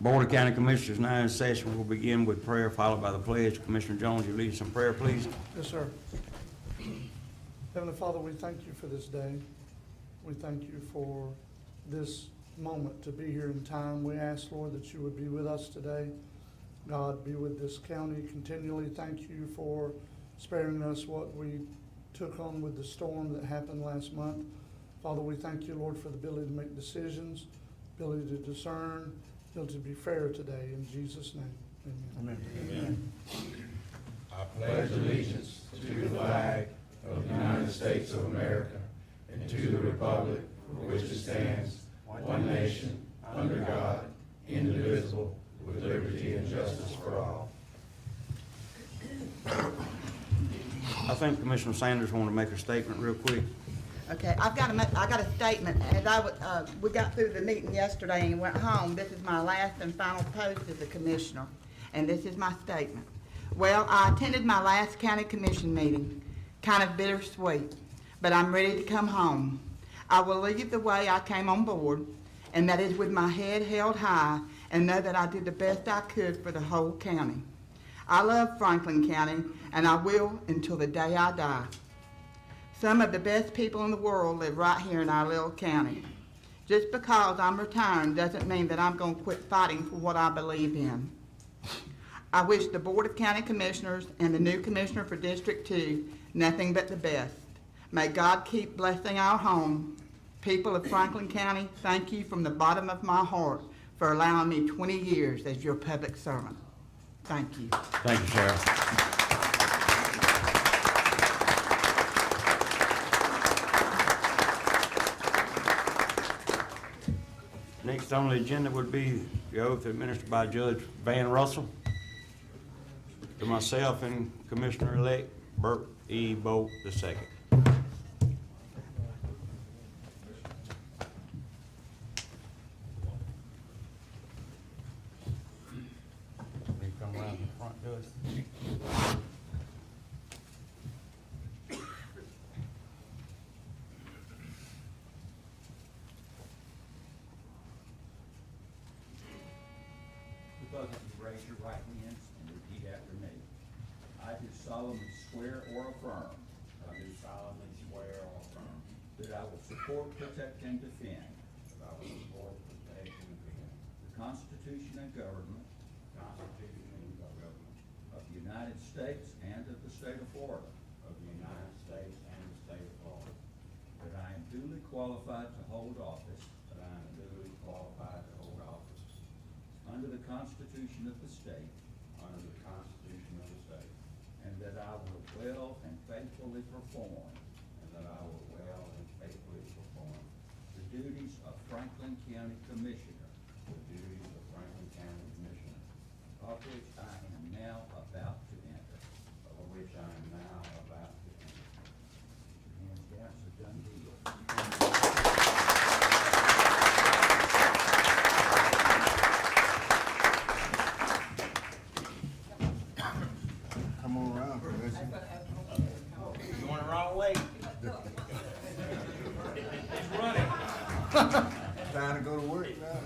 Board of County Commissioners now in session. We'll begin with prayer followed by the pledge. Commissioner Jones, you lead us in prayer, please. Yes, sir. Heavenly Father, we thank you for this day. We thank you for this moment to be here in time. We ask, Lord, that you would be with us today. God, be with this county continually. Thank you for sparing us what we took on with the storm that happened last month. Father, we thank you, Lord, for the ability to make decisions, ability to discern, ability to be fair today. In Jesus' name, amen. Amen. I pledge allegiance to the flag of the United States of America and to the republic for which it stands, one nation, under God, indivisible, with liberty and justice for all. I think Commissioner Sanders wanted to make a statement real quick. Okay, I got a statement. As we got through the meeting yesterday and went home, this is my last and final post as a commissioner, and this is my statement. Well, I attended my last county commission meeting, kind of bittersweet, but I'm ready to come home. I will leave the way I came on board, and that is with my head held high, and know that I did the best I could for the whole county. I love Franklin County, and I will until the day I die. Some of the best people in the world live right here in our little county. Just because I'm retiring doesn't mean that I'm going to quit fighting for what I believe in. I wish the Board of County Commissioners and the new Commissioner for District 2 nothing but the best. May God keep blessing our home. People of Franklin County, thank you from the bottom of my heart for allowing me 20 years as your public servant. Thank you. Thank you, Sheriff. Next on the agenda would be the oath administered by Judge Van Russell to myself and Commissioner-elect Burt E. Bolt II. Come around the front, Judge. Both of you raise your right hands and repeat after me. I do solemnly swear or affirm. I do solemnly swear or affirm. That I will support, protect, and defend. That I will support, protect, and defend. The Constitution and government. Constitution and government. Of the United States and of the state of Florida. Of the United States and the state of Florida. That I am duly qualified to hold office. That I am duly qualified to hold office. Under the Constitution of the state. Under the Constitution of the state. And that I will well and faithfully perform. And that I will well and faithfully perform. The duties of Franklin County Commissioner. The duties of Franklin County Commissioner. Of which I am now about to enter. Of which I am now about to enter. Your hands down, it's a done deal. Come on around, Commissioner. You want it wrong way? Time to go to work now.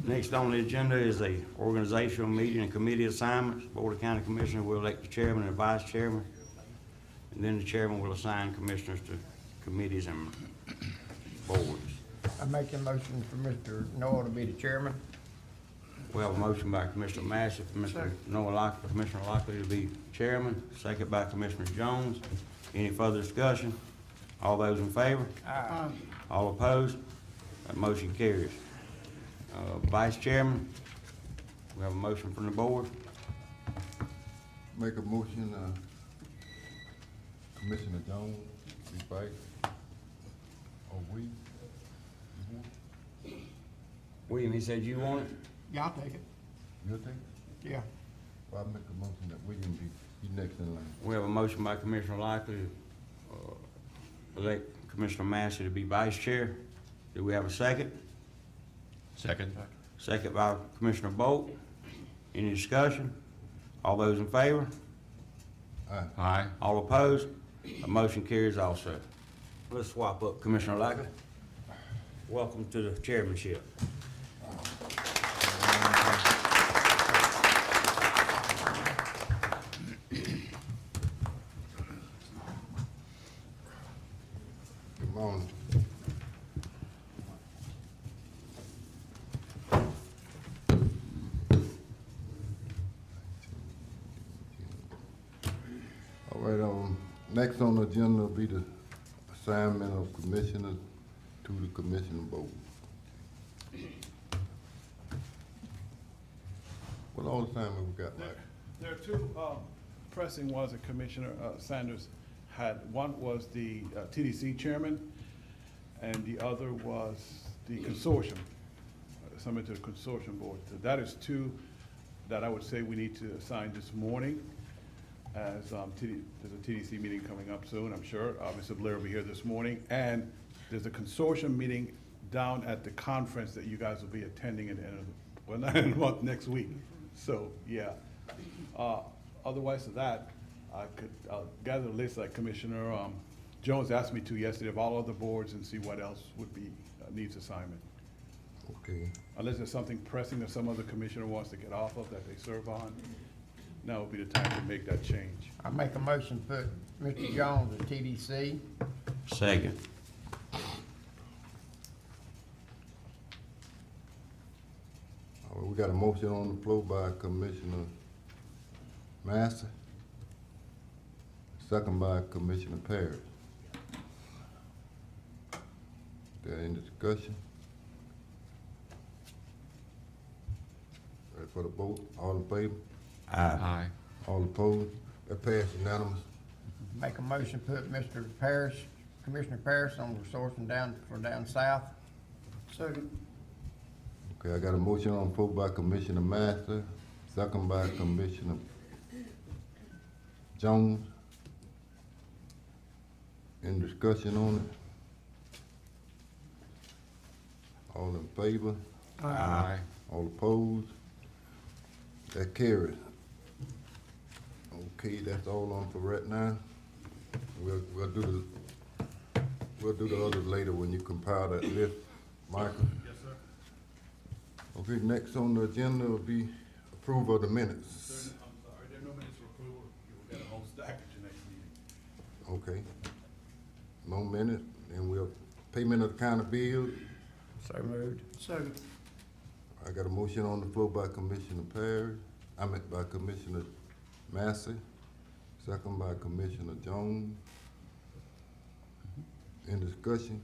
Next on the agenda is a organizational meeting and committee assignments. Board of County Commissioners will elect the chairman and vice chairman, and then the chairman will assign commissioners to committees and boards. I make a motion for Mr. Noel to be the chairman. We have a motion by Commissioner Massey for Mr. Noah Lockley, Commissioner Lockley to be chairman, second by Commissioner Jones. Any further discussion? All those in favor? Aye. All opposed? That motion carries. Vice chairman, we have a motion from the board. Make a motion, Commissioner Jones, be vice. Or we? William, he said you want it? Yeah, I'll take it. You'll take it? Yeah. Well, I make a motion that William be next in line. We have a motion by Commissioner Lockley to elect Commissioner Massey to be vice chair. Do we have a second? Second. Second by Commissioner Bolt. Any discussion? All those in favor? Aye. All opposed? A motion carries also. Let's swap up, Commissioner Lockley. Welcome to the chairmanship. Good morning. All right, next on the agenda will be the assignment of commissioners to the commissioner board. What all assignment we got, Mike? There are two pressing ones that Commissioner Sanders had. One was the TDC chairman, and the other was the consortium, submit to the consortium board. So that is two that I would say we need to assign this morning, as there's a TDC meeting coming up soon, I'm sure. Mr. Blair will be here this morning. And there's a consortium meeting down at the conference that you guys will be attending at the end of, well, not in a month, next week. So, yeah. Otherwise of that, I'll gather a list like Commissioner Jones asked me to yesterday of all other boards and see what else would be, needs assignment. Okay, Unless there's something pressing that some other commissioner wants to get off of that they serve on, now would be the time to make that change. I make a motion to put Mr. Jones at TDC. Second. all right, we got a motion on the floor by Commissioner Master, second by Commissioner Parrish. Is there any discussion? Ready for the vote? All in favor? Aye. All opposed? That passed unanimous. Make a motion to put Mr. Parrish, Commissioner Parrish on resourcing down south. Second. Okay, I got a motion on the floor by Commissioner Master, second by Commissioner Jones. Any discussion on it? All in favor? Aye. All opposed? That carries. Okay, that's all on for right now. We'll do the others later when you compile that list. Michael? Yes, sir. Okay, next on the agenda will be approval of the minutes. I'm sorry, there are no minutes for approval. You'll get a whole stack at your next meeting. Okay. No minute, and we'll payment of the county bills. So moved. Second. I got a motion on the floor by Commissioner Parrish, by Commissioner Massey, second by Commissioner Jones. Any discussion?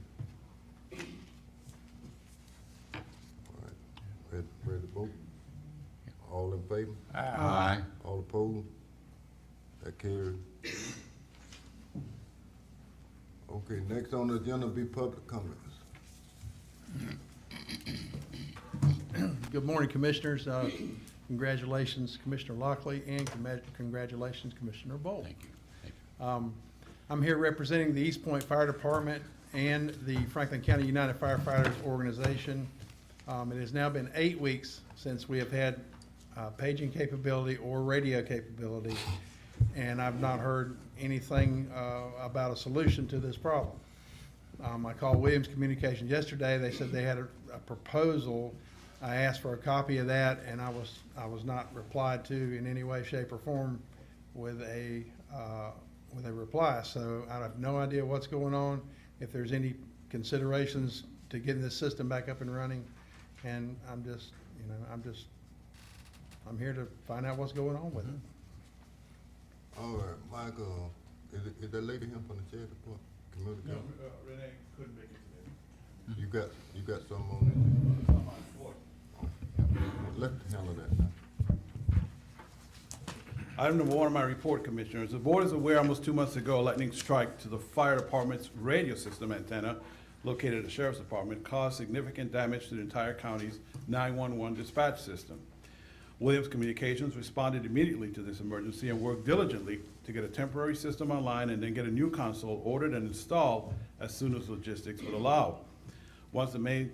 All right, ready to vote? All in favor? Aye. All opposed? That carried. Okay, next on the agenda will be public comments. Good morning, Commissioners. Congratulations, Commissioner Lockley, and congratulations, Commissioner Bolt. Thank you. I'm here representing the East Point Fire Department and the Franklin County United Firefighters Organization. It has now been 8 weeks since we have had paging capability or radio capability, and I've not heard anything about a solution to this problem. I called Williams Communications yesterday. They said they had a proposal. I asked for a copy of that, and I was not replied to in any way, shape, or form with a reply. So I have no idea what's going on, if there's any considerations to getting this system back up and running. And I'm here to find out what's going on with it. All right, Michael, is that lady here from the sheriff department? Community No, council? Renee couldn't make it today. You got some on I'm on board. it? Let's handle that now. Item number one of my report, Commissioners. The board is aware almost 2 months ago, a lightning strike to the fire department's radio system antenna located at the sheriff's department caused significant damage to the entire county's 911 dispatch system. Williams Communications responded immediately to this emergency and worked diligently to get a temporary system online and then get a new console ordered and installed as soon as logistics would allow. Once the main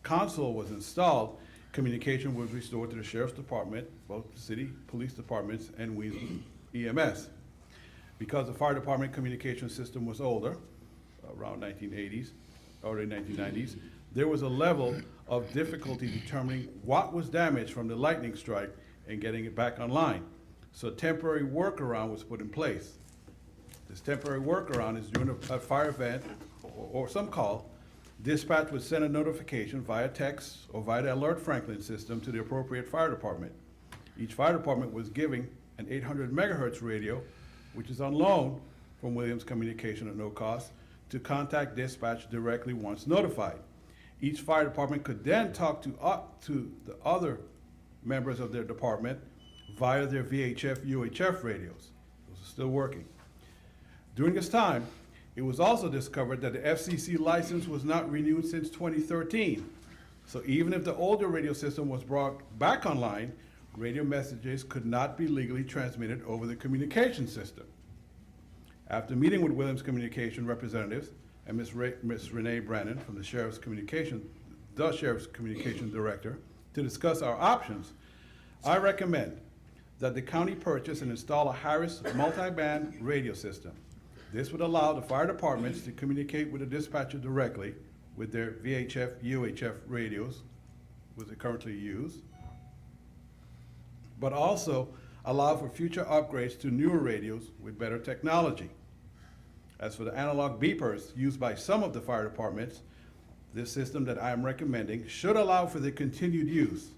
console was installed, communication was restored to the sheriff's department, both city police departments and Weasley EMS. Because the fire department communication system was older, around 1980s, early 1990s, there was a level of difficulty determining what was damaged from the lightning strike and getting it back online. So a temporary workaround was put in place. This temporary workaround is during a fire event or some call, dispatch would send a notification via text or via the Alert Franklin system to the appropriate fire department. Each fire department was giving an 800 megahertz radio, which is on loan from Williams Communication at no cost, to contact dispatch directly once notified. Each fire department could then talk to the other members of their department via their VHF, UHF radios. Those are still working. During this time, it was also discovered that the FCC license was not renewed since 2013. So even if the older radio system was brought back online, radio messages could not be legally transmitted over the communication system. After meeting with Williams Communication representatives and Ms. Renee Brannon from the Sheriff's Communication Director to discuss our options, I recommend that the county purchase and install a Harris multi-band radio system. This would allow the fire departments to communicate with the dispatcher directly with their VHF, UHF radios, which they currently use, but also allow for future upgrades to newer radios with better technology. As for the analog beepers used by some of the fire departments, this system that I am recommending should allow for their continued use.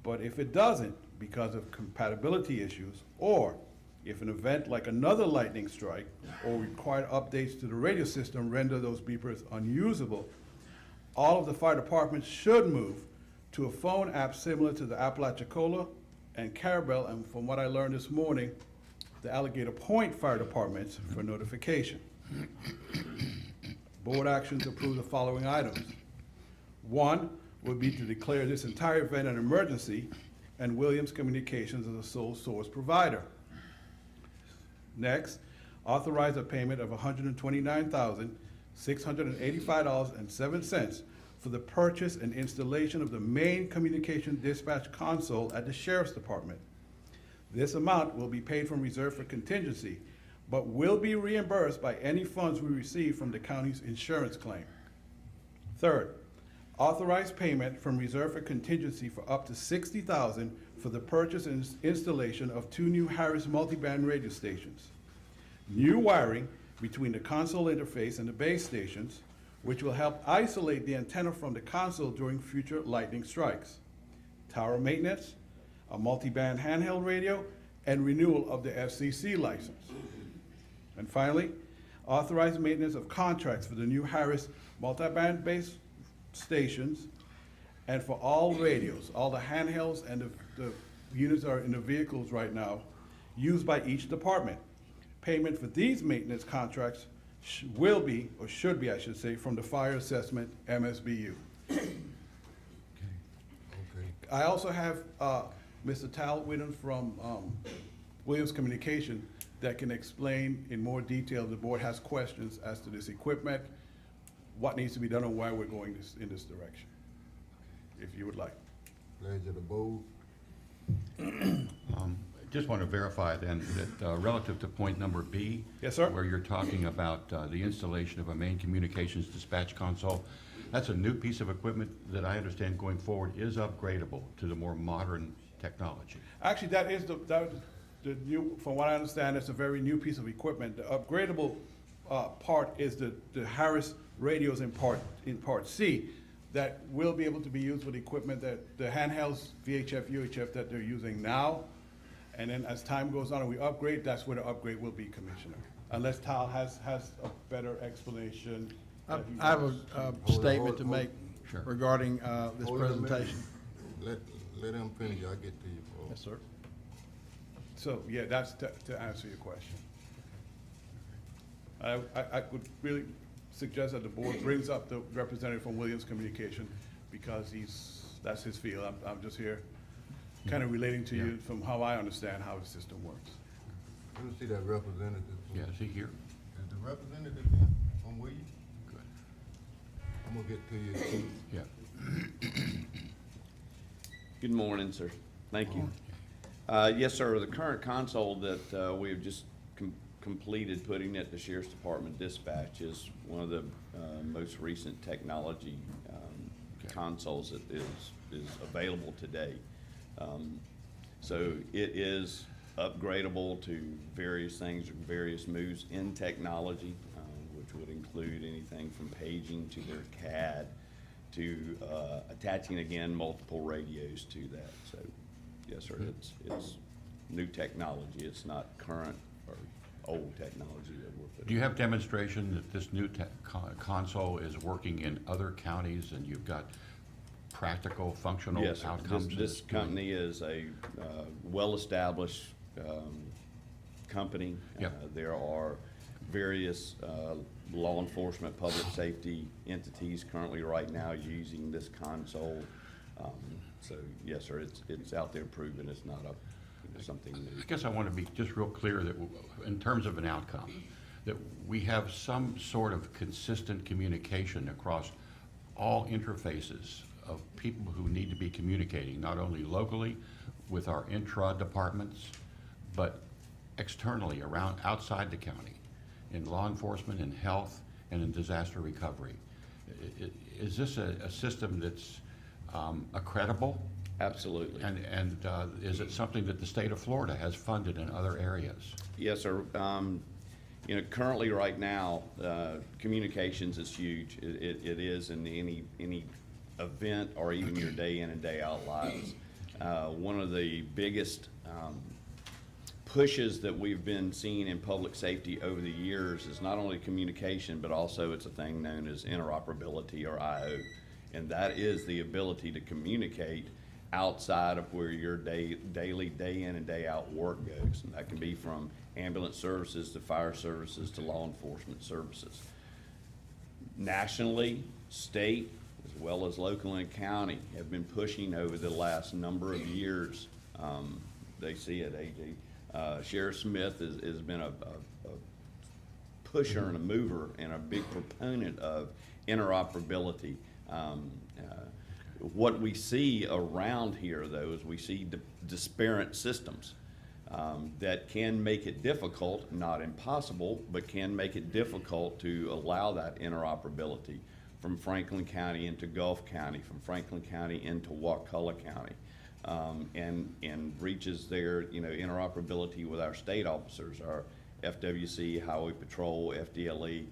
But if it doesn't, because of compatibility issues, or if an event like another lightning strike or required updates to the radio system render those beepers unusable, all of the fire departments should move to a phone app similar to the Apalachicola and Carabel, and from what I learned this morning, the Alligator Point Fire Departments for notification. Board actions approve the following items. One would be to declare this entire event an emergency and Williams Communications as a sole source provider. Next, authorize a payment of $129,685.07 for the purchase and installation of the main communication dispatch console at the Sheriff's Department. This amount will be paid from reserve for contingency, but will be reimbursed by any funds we receive from the county's insurance claim. Third, authorize payment from reserve for contingency for up to $60,000 for the purchase and installation of 2 new Harris multiband radio stations. New wiring between the console interface and the base stations, which will help isolate the antenna from the console during future lightning strikes. Tower maintenance, a multiband handheld radio, and renewal of the FCC license. And finally, authorize maintenance of contracts for the new Harris multiband base stations and for all radios, all the handhelds and the units that are in the vehicles right now, used by each department. Payment for these maintenance contracts will be, or should be, I should say, from the Fire Assessment MSBU. I also have Mr. Tal Whitten from Williams Communication that can explain in more detail. The board has questions as to this equipment, what needs to be done, and why we're going in this direction, if you would like. Pleasure to board. Just want to verify then that relative to point number B. Yes, sir. Where you're talking about the installation of a main communications dispatch console, that's a new piece of equipment that I understand going forward is upgradable to the more modern technology. Actually, that is the new, from what I understand, it's a very new piece of equipment. The upgradable part is the Harris radios in part C that will be able to be used with equipment that the handhelds, VHF, UHF that they're using now. And then as time goes on and we upgrade, that's where the upgrade will be, Commissioner. Unless Tal has a better explanation. I that he have wants. a statement to make Sure. regarding this Hold on a minute. presentation. Let him finish, I'll get to you. Paul. Yes, sir. So, yeah, that's to answer your question. I would really suggest that the board brings up the representative from Williams Communication because that's his field. I'm just here kind of relating to you from how I understand how the system works. Let me see that representative. Yeah, is he here? Is the representative here from Williams? Good. I'm gonna get to you. Yeah. Good morning, sir. Thank you. Yes, sir, the current console that we have just completed putting at the Sheriff's Department dispatch is one of the most recent technology consoles that is available today. So it is upgradable to various things, various moves in technology, which would include anything from paging to their CAD to attaching again multiple radios to that. So yes, sir, it's new technology. It's not current or old technology that we're putting. Do you have demonstration that this new console is working in other counties and you've got practical, functional Yes, sir. outcomes? This company is a well-established company. Yep. There are various law enforcement, public safety entities currently right now using this console. So yes, sir, it's out there proven it's not something new. I guess I want to be just real clear that in terms of an outcome, that we have some sort of consistent communication across all interfaces of people who need to be communicating, not only locally with our intra-departments, but externally around, outside the county, in law enforcement, in health, and in disaster recovery. Is this a system that's credible? Absolutely. And is it something that the state of Florida has funded in other areas? Yes, sir. You know, currently right now, communications is huge. It is in any event or even your day in and day out lives. One of the biggest pushes that we've been seeing in public safety over the years is not only communication, but also it's a thing known as interoperability, or IO. And that is the ability to communicate outside of where your daily day in and day out work goes. And that can be from ambulance services to fire services to law enforcement services. Nationally, state, as well as local and county, have been pushing over the last number of years. They see it, AJ. Sheriff Smith has been a pusher and a mover and a big proponent of interoperability. What we see around here, though, is we see disparate systems that can make it difficult, not impossible, but can make it difficult to allow that interoperability from Franklin County into Gulf County, from Franklin County into Wakulla County, and reaches their, you know, interoperability with our state officers, our FWC, Highway Patrol, FDLE,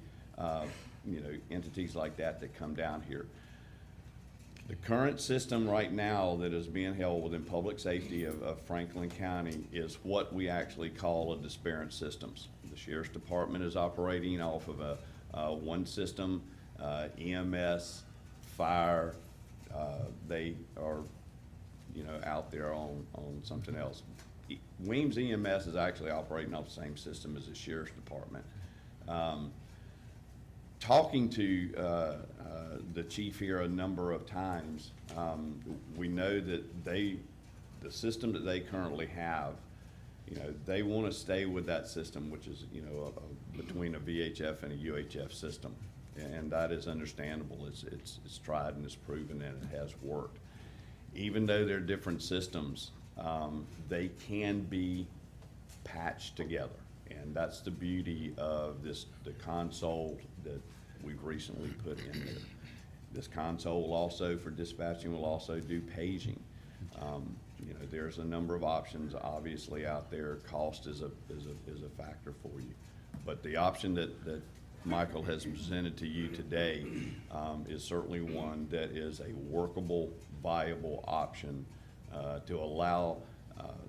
you know, entities like that that come down here. The current system right now that is being held within public safety of Franklin County is what we actually call a disparate systems. The Sheriff's Department is operating off of a one system. EMS, fire, they are, you know, out there on something else. Weems EMS is actually operating off the same system as the Sheriff's Department. Talking to the chief here a number of times, we know that the system that they currently have, you know, they want to stay with that system, which is, you know, between a VHF and a UHF system, and that is understandable. It's tried and it's proven and it has worked. Even though they're different systems, they can be patched together. And that's the beauty of the console that we've recently put in there. This console will also, for dispatching, will also do paging. You know, there's a number of options obviously out there. Cost is a factor for you. But the option that Michael has presented to you today is certainly one that is a workable, viable option to allow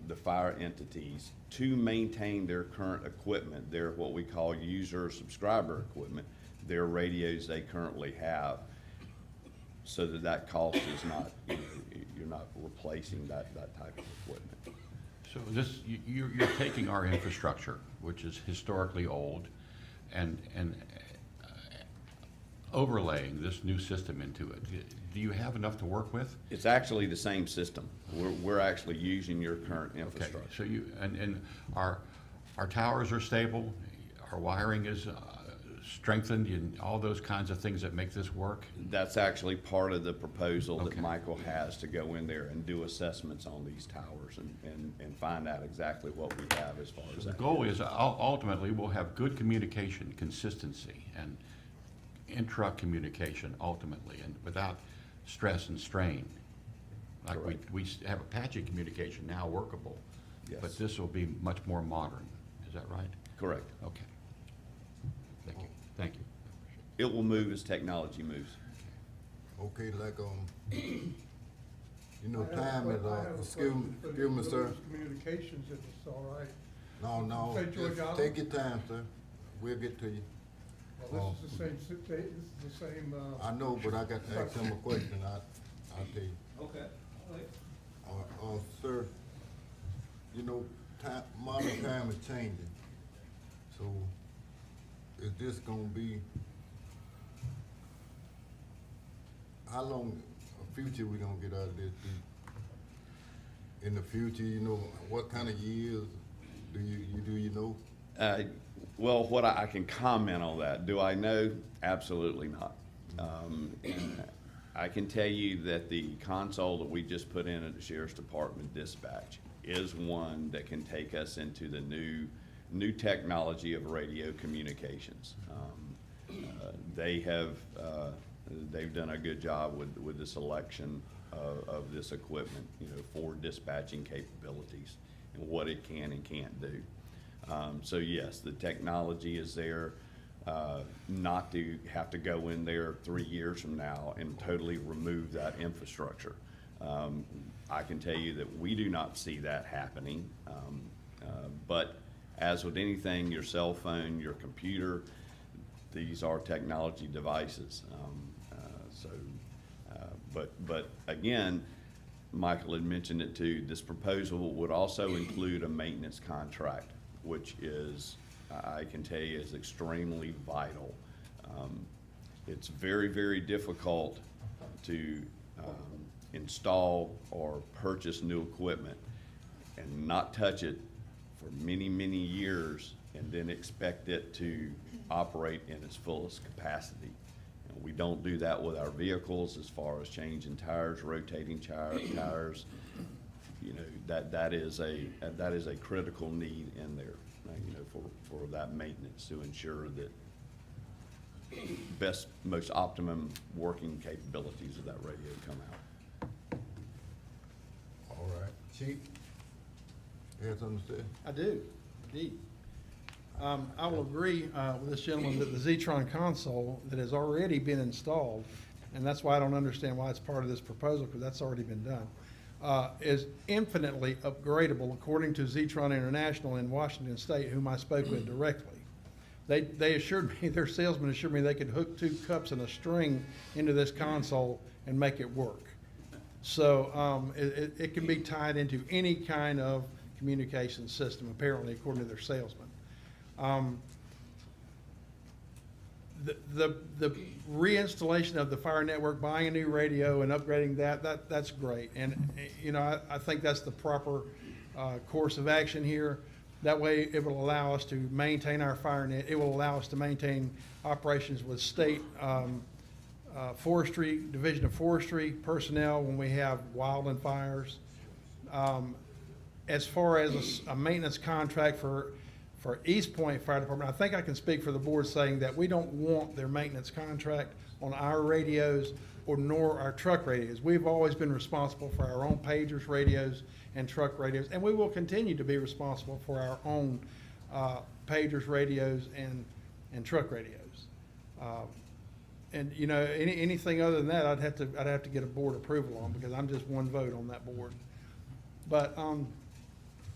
the fire entities to maintain their current equipment, their what we call user subscriber equipment, their radios they currently have, so that cost is not, you know, you're not replacing that type of equipment. So this, you're taking our infrastructure, which is historically old, and overlaying this new system into it. Do you have enough to work with? It's actually the same system. We're actually using your current Okay, infrastructure. so you, and our towers are stable, our wiring is strengthened and all those kinds of things that make this work? That's actually part of the proposal that Okay. Michael has to go in there and do assessments on these towers and find out exactly what we have as far as The that. goal is ultimately we'll have good communication, consistency, and intra-communication ultimately, and without stress and strain. Like Correct. we have Apache communication now workable, Yes. but this will be much more modern. Is that right? Correct. Okay. Thank you. Thank you. It will move as technology moves. Okay, like, you know, time is, excuse me, sir. Communications, if it's all right. No, Say, George just Allen? take your time, sir. We'll get to you. Well, this is the same, this is the same, I know, but I got to ask him a question. I'll tell you. Okay. Sir, you know, modern time is changing. So is this gonna be, how long, future we gonna get out of this? In the future, you know, what kind of years do you know? Well, what I can comment on that, do I know? Absolutely not. And I can tell you that the console that we just put in at the Sheriff's Department dispatch is one that can take us into the new technology of radio communications. They've done a good job with the selection of this equipment, you know, for dispatching capabilities and what it can and can't do. So yes, the technology is there, not to have to go in there 3 years from now and totally remove that infrastructure. I can tell you that we do not see that happening. But as with anything, your cell phone, your computer, these are technology devices. But again, Michael had mentioned it too, this proposal would also include a maintenance contract, which is, I can tell you, is extremely vital. It's very, very difficult to install or purchase new equipment and not touch it for many, many years and then expect it to operate in its fullest capacity. And we don't do that with our vehicles as far as changing tires, rotating tires. You know, that is a critical need in there, you know, for that maintenance to ensure that best, most optimum working capabilities of that radio come out. All right. Chief, you have something to say? I do, indeed. I will agree with this gentleman that the Zetron console that has already been installed, and that's why I don't understand why it's part of this proposal, because that's already been done, is infinitely upgradable according to Zetron International in Washington State, whom I spoke with directly. They assured me, their salesman assured me they could hook 2 cups and a string into this console and make it work. So it can be tied into any kind of communication system, apparently, according to their salesman. The reinstallation of the fire network, buying a new radio and upgrading that's great. And, you know, I think that's the proper course of action here. That way, it will allow us to maintain our fire net. It will allow us to maintain operations with state forestry, Division of Forestry personnel when we have wildland fires. As far as a maintenance contract for East Point Fire Department, I think I can speak for the board saying that we don't want their maintenance contract on our radios or nor our truck radios. We've always been responsible for our own pagers, radios, and truck radios, and we will continue to be responsible for our own pagers, radios, and truck radios. And you know, anything other than that, I'd have to get a board approval on, because I'm just one vote on that board. But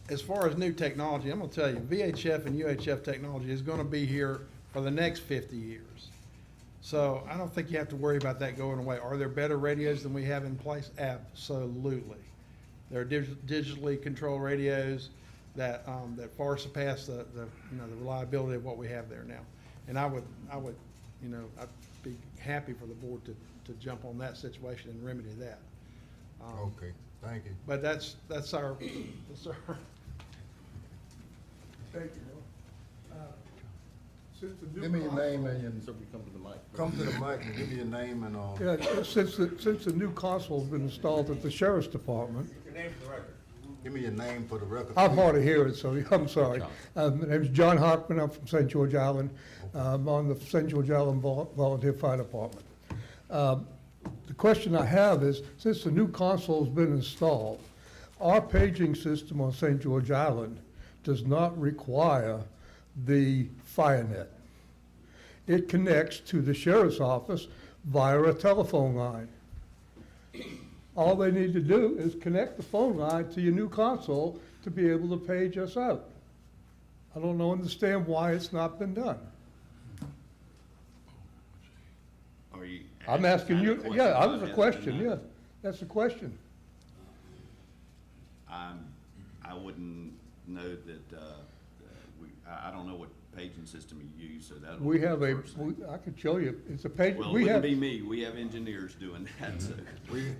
as far as new technology, I'm gonna tell you, VHF and UHF technology is gonna be here for the next 50 years. So I don't think you have to worry about that going away. Are there better radios than we have in place? Absolutely. There are digitally controlled radios that far surpass the reliability of what we have there now. And I would I'd be happy for the board to jump on that situation and remedy that. Okay, thank you. But that's our. Thank you, Bill. Give me your name and your. Come to the mic and give me your name and, Yeah, since the new console's been installed at the sheriff's department, give me your name for the record. I'm please. hard of hearing, so I'm sorry. My name's John Hockman, I'm from St. George Island. I'm on the St. George Island Volunteer Fire Department. The question I have is, since the new console's been installed, our paging system on St. George Island does not require the FireNet. It connects to the sheriff's office via a telephone line. All they need to do is connect the phone line to your new console to be able to page us out. I don't understand why it's not been done. Are you? I'm asking kind you, of question yeah, about that was a that question, tonight? yeah, that's a question. I wouldn't know that, I don't know what paging system you use, so that. We have I could show you, it's a page, Well, it we wouldn't have, be me, we have engineers doing that, so.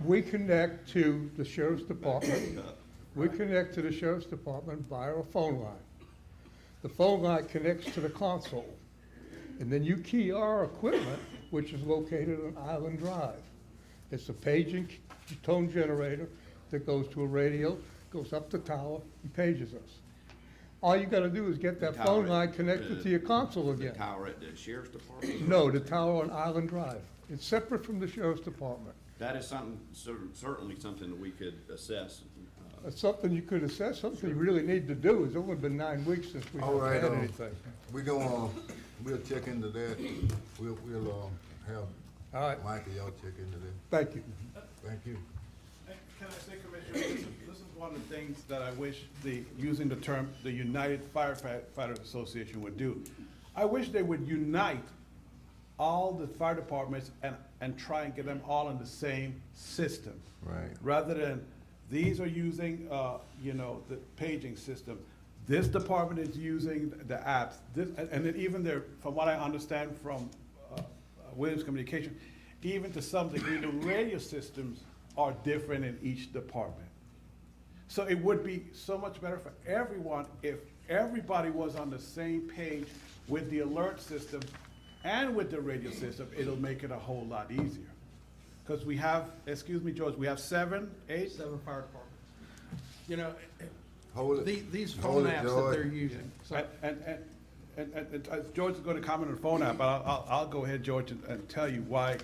we connect to the sheriff's department. We connect to the sheriff's department via a phone line. The phone line connects to the console. And then you key our equipment, which is located on Island Drive. It's a paging tone generator that goes to a radio, goes up the tower, and pages us. All you gotta do is get that The phone tower line at connected the- to your console The again. tower at the sheriff's department? No, the tower on Island Drive. It's separate from the sheriff's department. That is something, certainly something that we could assess. It's something you could assess, something you really need to do. It's only been 9 weeks since we All haven't right, had anything. we're gonna, we'll check into that. We'll, have All right, Michael, y'all check into that. thank you. Thank you. Can I say, Commissioner, this is one of the things that I wish using the term, the United Firefighters Association would do. I wish they would unite all the fire departments and try and get them all in the same system. Right. Rather than, these are using, the paging system. This department is using the apps, and then even there, from what I understand from Williams Communication, even to some degree, the radio systems are different in each department. So it would be so much better for everyone if everybody was on the same page with the alert system and with the radio system. It'll make it a whole lot easier. Because we have, excuse me, George, we have 7, 8? 7 fire departments. You know, Hold it. these Hold phone it, apps that George. they're using. So And George is going to comment on the phone app, but I'll go ahead, George, and tell you why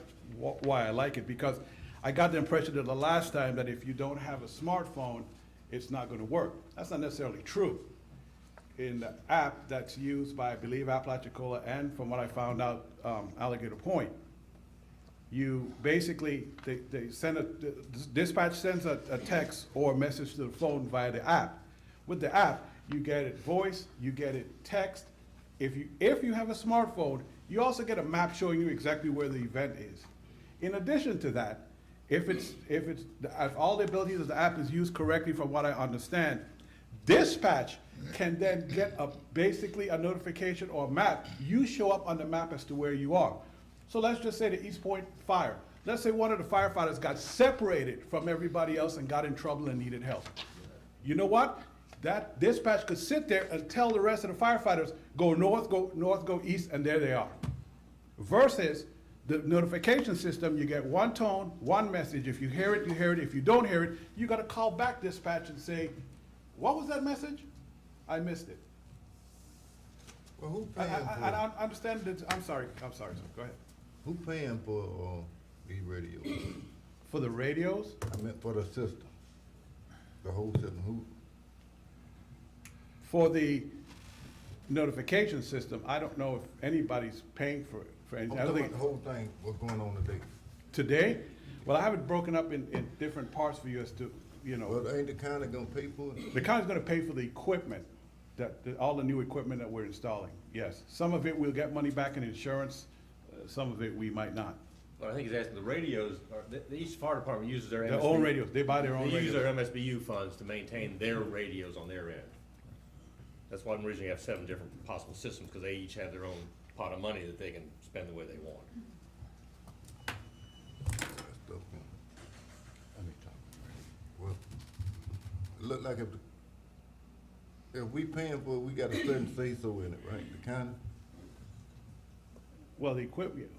I like it. Because I got the impression that the last time that if you don't have a smartphone, it's not going to work. That's not necessarily true. In the app that's used by, I believe, Apalachicola and from what I found out, Alligator Point, you basically, they send dispatch sends a text or a message to the phone via the app. With the app, you get it voice, you get it text. If you have a smartphone, you also get a map showing you exactly where the event is. In addition to that, if all the abilities of the app is used correctly from what I understand, dispatch can then get basically a notification or a map. You show up on the map as to where you are. So let's just say the East Point Fire. Let's say one of the firefighters got separated from everybody else and got in trouble and needed help. You know what? That dispatch could sit there and tell the rest of the firefighters, go north, go east, and there they are. Versus the notification system, you get one tone, one message. If you hear it, you hear it. If you don't hear it, you gotta call back dispatch and say, what was that message? I missed it. Well, who I paying for, understand that, I'm sorry, sir, go ahead. who paying for, these radios? For the radios, I meant for the system, the whole system, who? for the notification system, I don't know if anybody's paying for I'm anything. I talking don't about think, the whole thing, what's going on today. today, well, I have it broken up in different parts for you as to, Well, ain't the county gonna pay for it? the county's gonna pay for the equipment, all the new equipment that we're installing, yes. Some of it we'll get money back in insurance, some of it we might not. Well, I think he's asking the radios, each fire department uses their MSBU. Their own radios, they buy their own They use their radios. MSBU funds to maintain their radios on their end. That's why I'm reason you have 7 different possible systems, because they each have their own pot of money that they can spend the way they want. That stuff, Well, look like if we paying for it, we got a certain say-so in it, right, the county? Well, the equipment,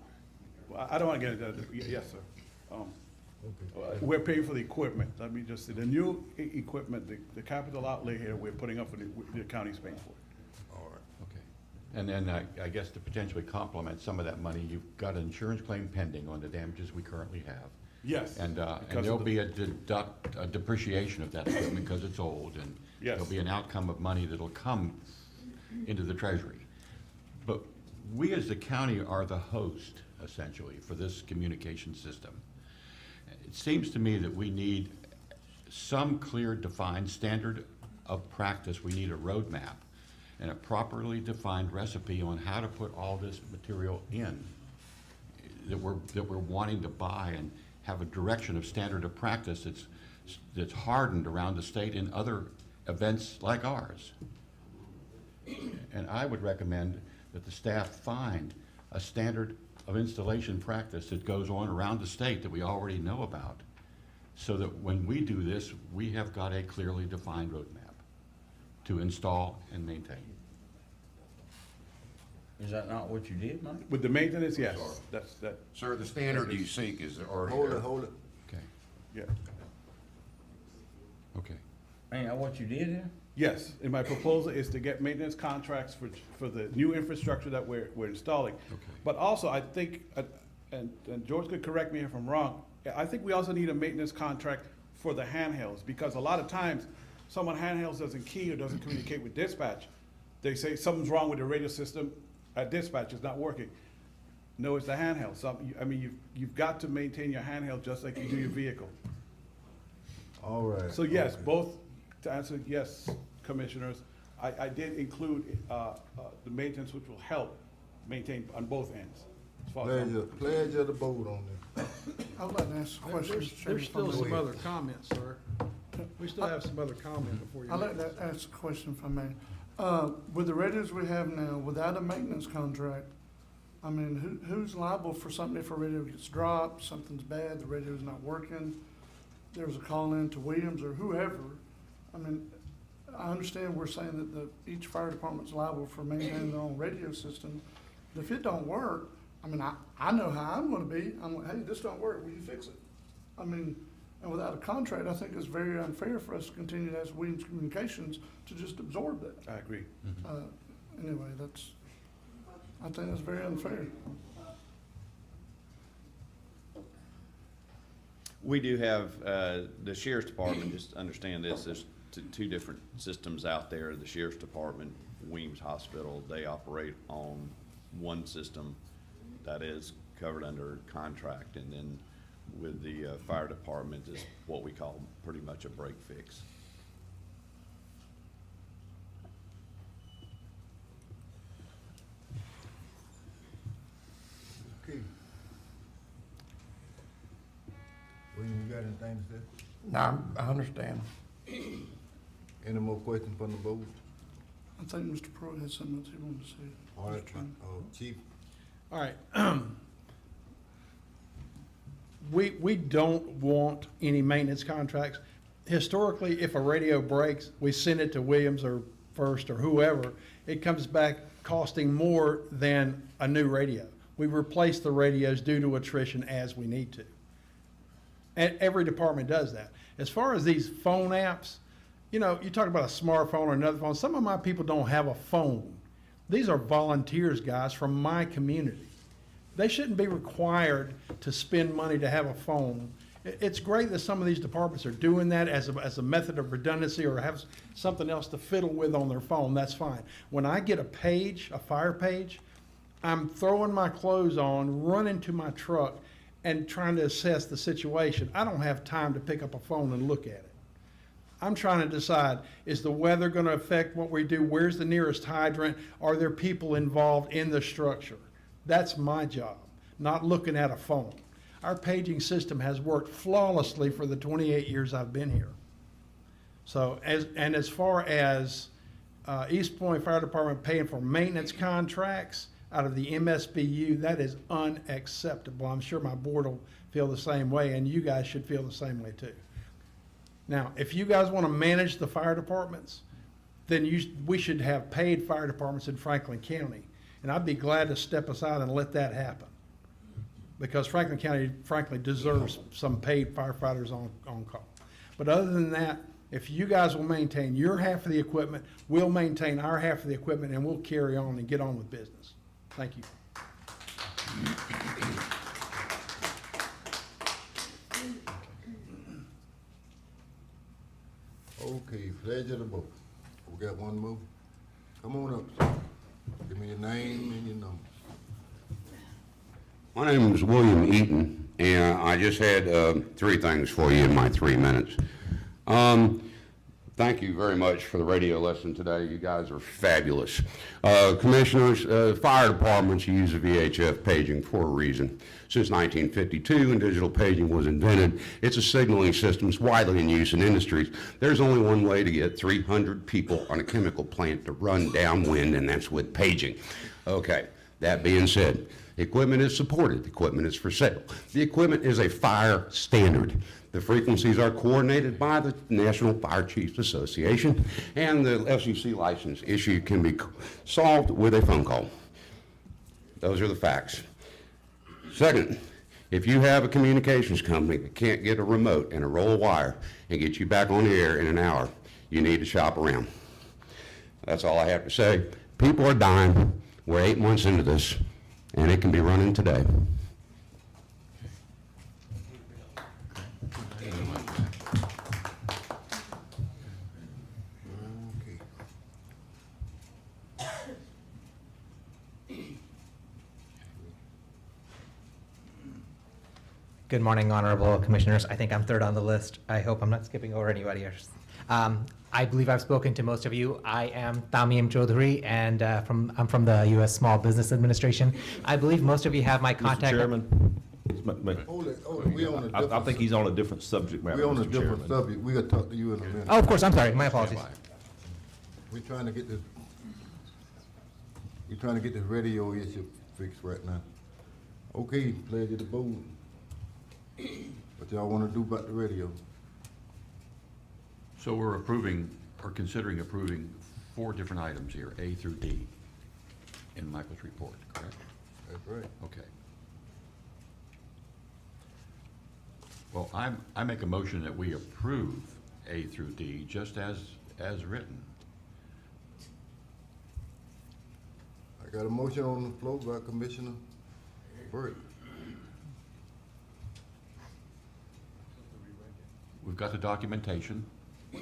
I don't want to get into that. Yes, sir. We're paying for the equipment. Let me just say, the new equipment, the capital outlay here, we're putting up for the county's paying for it. Okay. And then I guess to potentially complement some of that money, you've got an insurance claim pending on the damages we currently have. Yes. And because there'll of be a depreciation of that equipment because it's old, and Yes. there'll be an outcome of money that'll come into the treasury. But we as the county are the host, essentially, for this communication system. It seems to me that we need some clear defined standard of practice. We need a roadmap and a properly defined recipe on how to put all this material in that we're wanting to buy, and have a direction of standard of practice that's hardened around the state in other events like ours. And I would recommend that the staff find a standard of installation practice that goes on around the state that we already know about, so that when we do this, we have got a clearly defined roadmap to install and maintain. Is that not what you did, Mike? With the maintenance, yes, that, Sir, the standard you seek is already Hold there. it, hold it. Okay, yeah. okay. Ain't that what you did here? Yes, and my proposal is to get maintenance contracts for the new infrastructure that we're installing. Okay. But also, I think, and George could correct me if I'm wrong, I think we also need a maintenance contract for the handhelds, because a lot of times, someone handhelds doesn't key or doesn't communicate with dispatch. They say something's wrong with the radio system at dispatch, it's not working. No, it's the handheld. So, I mean, you've got to maintain your handheld just like you do your vehicle. All right. So yes, okay. both, to answer, yes, commissioners, I did include the maintenance, which will help maintain on both ends. As far as Pledge of the vote on this. I would like to ask a question, Mr. Chairman. There's if I still may. some other comments, sir. We still have some other comment before you. I'd like to ask a question if I may. With the radios we have now, without a maintenance contract, I mean, who's liable for something if a radio gets dropped, something's bad, the radio's not working, there's a call in to Williams or whoever? I mean, I understand we're saying that each fire department's liable for maintaining their own radio system, but if it don't work, I mean, I know how I'm gonna be. I'm like, hey, this don't work, will you fix it? I mean, and without a contract, I think it's very unfair for us to continue to ask Williams Communications to just absorb that. I agree. Anyway, I think that's very unfair. We do have, the sheriff's department, just understand this, there's two different systems out there. The sheriff's department, Weems Hospital, they operate on one system that is covered under contract, and then with the fire department is what we call pretty much a break fix. Okay. William, you got anything to say? No, I understand. Any more questions from the board? I think Mr. Pruitt has something else he wanted to say. All right, Mr. Chairman. Chief, All right. We don't want any maintenance contracts. Historically, if a radio breaks, we send it to Williams or First or whoever. It comes back costing more than a new radio. We replace the radios due to attrition as we need to. And every department does that. As far as these phone apps, you know, you talk about a smartphone or another phone. Some of my people don't have a phone. These are volunteers, guys, from my community. They shouldn't be required to spend money to have a phone. It's great that some of these departments are doing that as a method of redundancy or have something else to fiddle with on their phone. That's fine. When I get a page, a fire page, I'm throwing my clothes on, running to my truck, and trying to assess the situation. I don't have time to pick up a phone and look at it. I'm trying to decide, is the weather going to affect what we do? Where's the nearest hydrant? Are there people involved in the structure? That's my job, not looking at a phone. Our paging system has worked flawlessly for the 28 years I've been here. So, as far as East Point Fire Department paying for maintenance contracts out of the MSBU, that is unacceptable. I'm sure my board will feel the same way, and you guys should feel the same way too. Now, if you guys want to manage the fire departments, then we should have paid fire departments in Franklin County. And I'd be glad to step aside and let that happen. Because Franklin County frankly deserves some paid firefighters on call. But other than that, if you guys will maintain your half of the equipment, we'll maintain our half of the equipment, and we'll carry on and get on with business. Thank you. Okay, pledge of the vote. We got one more. Come on up, sir. Give me your name and your number. My name is William Eaton, and I just had 3 things for you in my 3 minutes. Thank you very much for the radio lesson today. You guys are fabulous. Commissioners, fire departments use a VHF paging for a reason. Since 1952, when digital paging was invented, it's a signaling system widely in use in industries. There's only one way to get 300 people on a chemical plant to run downwind, and that's with paging. Okay, that being said, equipment is supported. The equipment is for sale. The equipment is a fire standard. The frequencies are coordinated by the National Fire Chiefs Association, and the FCC license issue can be solved with a phone call. Those are the facts. Second, if you have a communications company that can't get a remote and a roll of wire and get you back on the air in an hour, you need to shop around. That's all I have to say. People are dying. We're 8 months into this, and it can be running today. Good morning, honorable commissioners. I think I'm third on the list. I hope I'm not skipping over anybody else. I believe I've spoken to most of you. I am Tamim Chaudhary, and I'm from the U.S. Small Business Administration. I believe most of you have my contact. Mr. Chairman, I think he's on a different subject matter, We're on a Mr. different Chairman. subject. We gotta talk to you in a minute. Oh, of course, I'm sorry. My apologies. We're trying to get this radio issue fixed right now. Okay, pledge of the vote. What y'all wanna do about the radio? So we're approving, or considering approving 4 different items here, A through D, in Michael's report, correct? That's right. Okay. Well, I make a motion that we approve A through D just as written. I got a motion on the floor by Commissioner Burt. We've got the documentation. I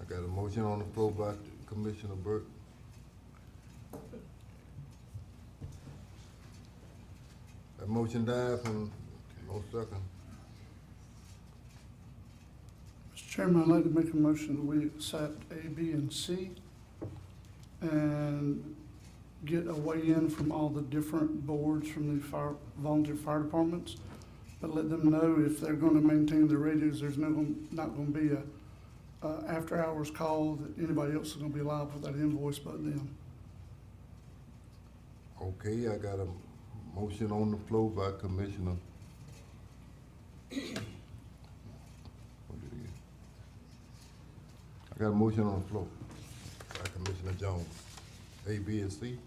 got a motion on the floor by Commissioner Burt. That motion died from no second. Mr. Chairman, I'd like to make a motion that we accept A, B, and C and get a weigh-in from all the different boards from the volunteer fire departments, but let them know if they're gonna maintain the radios, there's not gonna be a after-hours call that anybody else is gonna be liable for that invoice but them. Okay, I got a motion on the floor by Commissioner. I got a motion on the floor by Commissioner Jones. A, B, and C.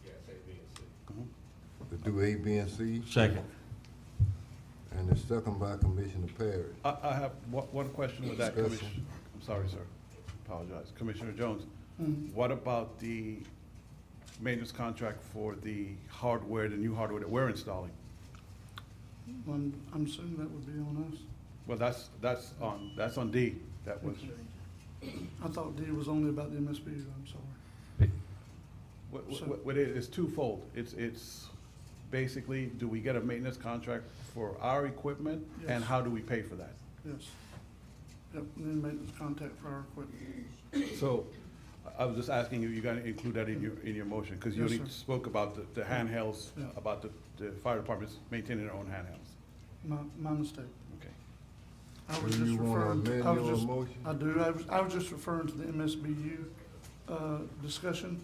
Yes, A, B, and C. To do A, B, and C. Second. And the second by Commissioner Parrish. I have one question with that, Discussion. Commissioner. I'm sorry, sir. Apologize. Commissioner Jones, Mhm. what about the maintenance contract for the hardware, the new hardware that we're installing? I'm assuming that would be on us. Well, that's on D. That was, I thought D was only about the MSBU, I'm sorry. what it's twofold. It's basically, do we get a maintenance contract for our equipment? And Yes. how do we pay for that? Yes. Yep, and then maintenance contact for our equipment. So, I was just asking you gonna include that in your motion? Because you Yes, only sir. spoke about the handhelds, Yeah. about the fire departments maintaining their own handhelds. My mistake. Okay. I was Do just you wanna referring, amend I was your just, motion? I do, I was just referring to the MSBU, discussion.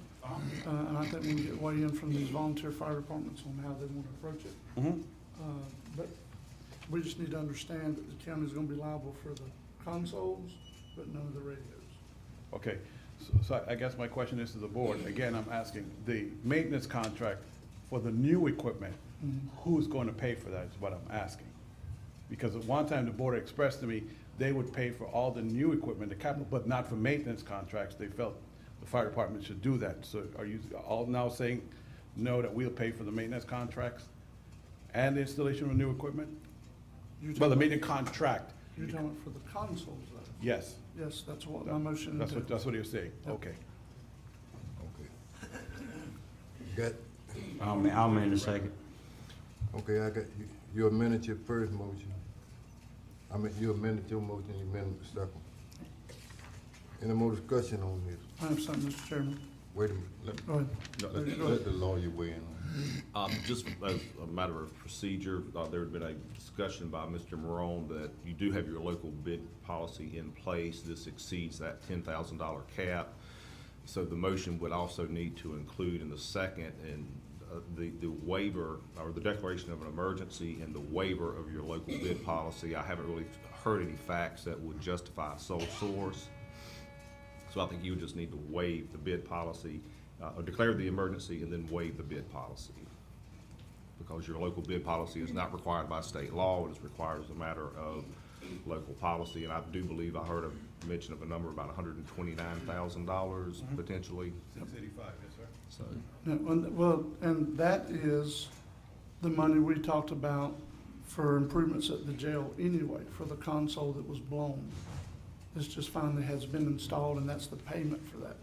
And I think we can get weigh in from these volunteer fire departments on how they want to approach it. But we just need to understand that the county's gonna be liable for the consoles, but none of the radios. Okay, so I guess my question is to the board, again, I'm asking, the maintenance contract for the new equipment, who's going to pay for that is what I'm asking. Because at one time, the board expressed to me, they would pay for all the new equipment, the capital, but not for maintenance contracts. They felt the fire department should do that. So are you all now saying, no, that we'll pay for the maintenance contracts and the installation of new equipment? You're Well, the talking- maintenance contract, You're talking about for the consoles, though? yes. Yes, that's what my motion That's entails. what you're saying, okay. Okay. Got, I'll amend the second. okay, I got, you amended your first motion. I mean, you amended your motion, you amended the second. Any more discussion on this? I have something, Mr. Chairman. Wait a minute, Go ahead. let the lawyer weigh in on it. Just as a matter of procedure, there had been a discussion by Mr. Morone that you do have your local bid policy in place. This exceeds that $10,000 cap. So the motion would also need to include in the second and the waiver or the declaration of an emergency and the waiver of your local bid policy. I haven't really heard any facts that would justify a sole source. So I think you would just need to waive the bid policy, or declare the emergency and then waive the bid policy. Because your local bid policy is not required by state law, it is required as a matter of local policy. And I do believe I heard a mention of a number about $129,000 potentially. 685, yes, sir. So, Yeah, well, and that is the money we talked about for improvements at the jail anyway, for the console that was blown. This just finally has been installed, and that's the payment for that.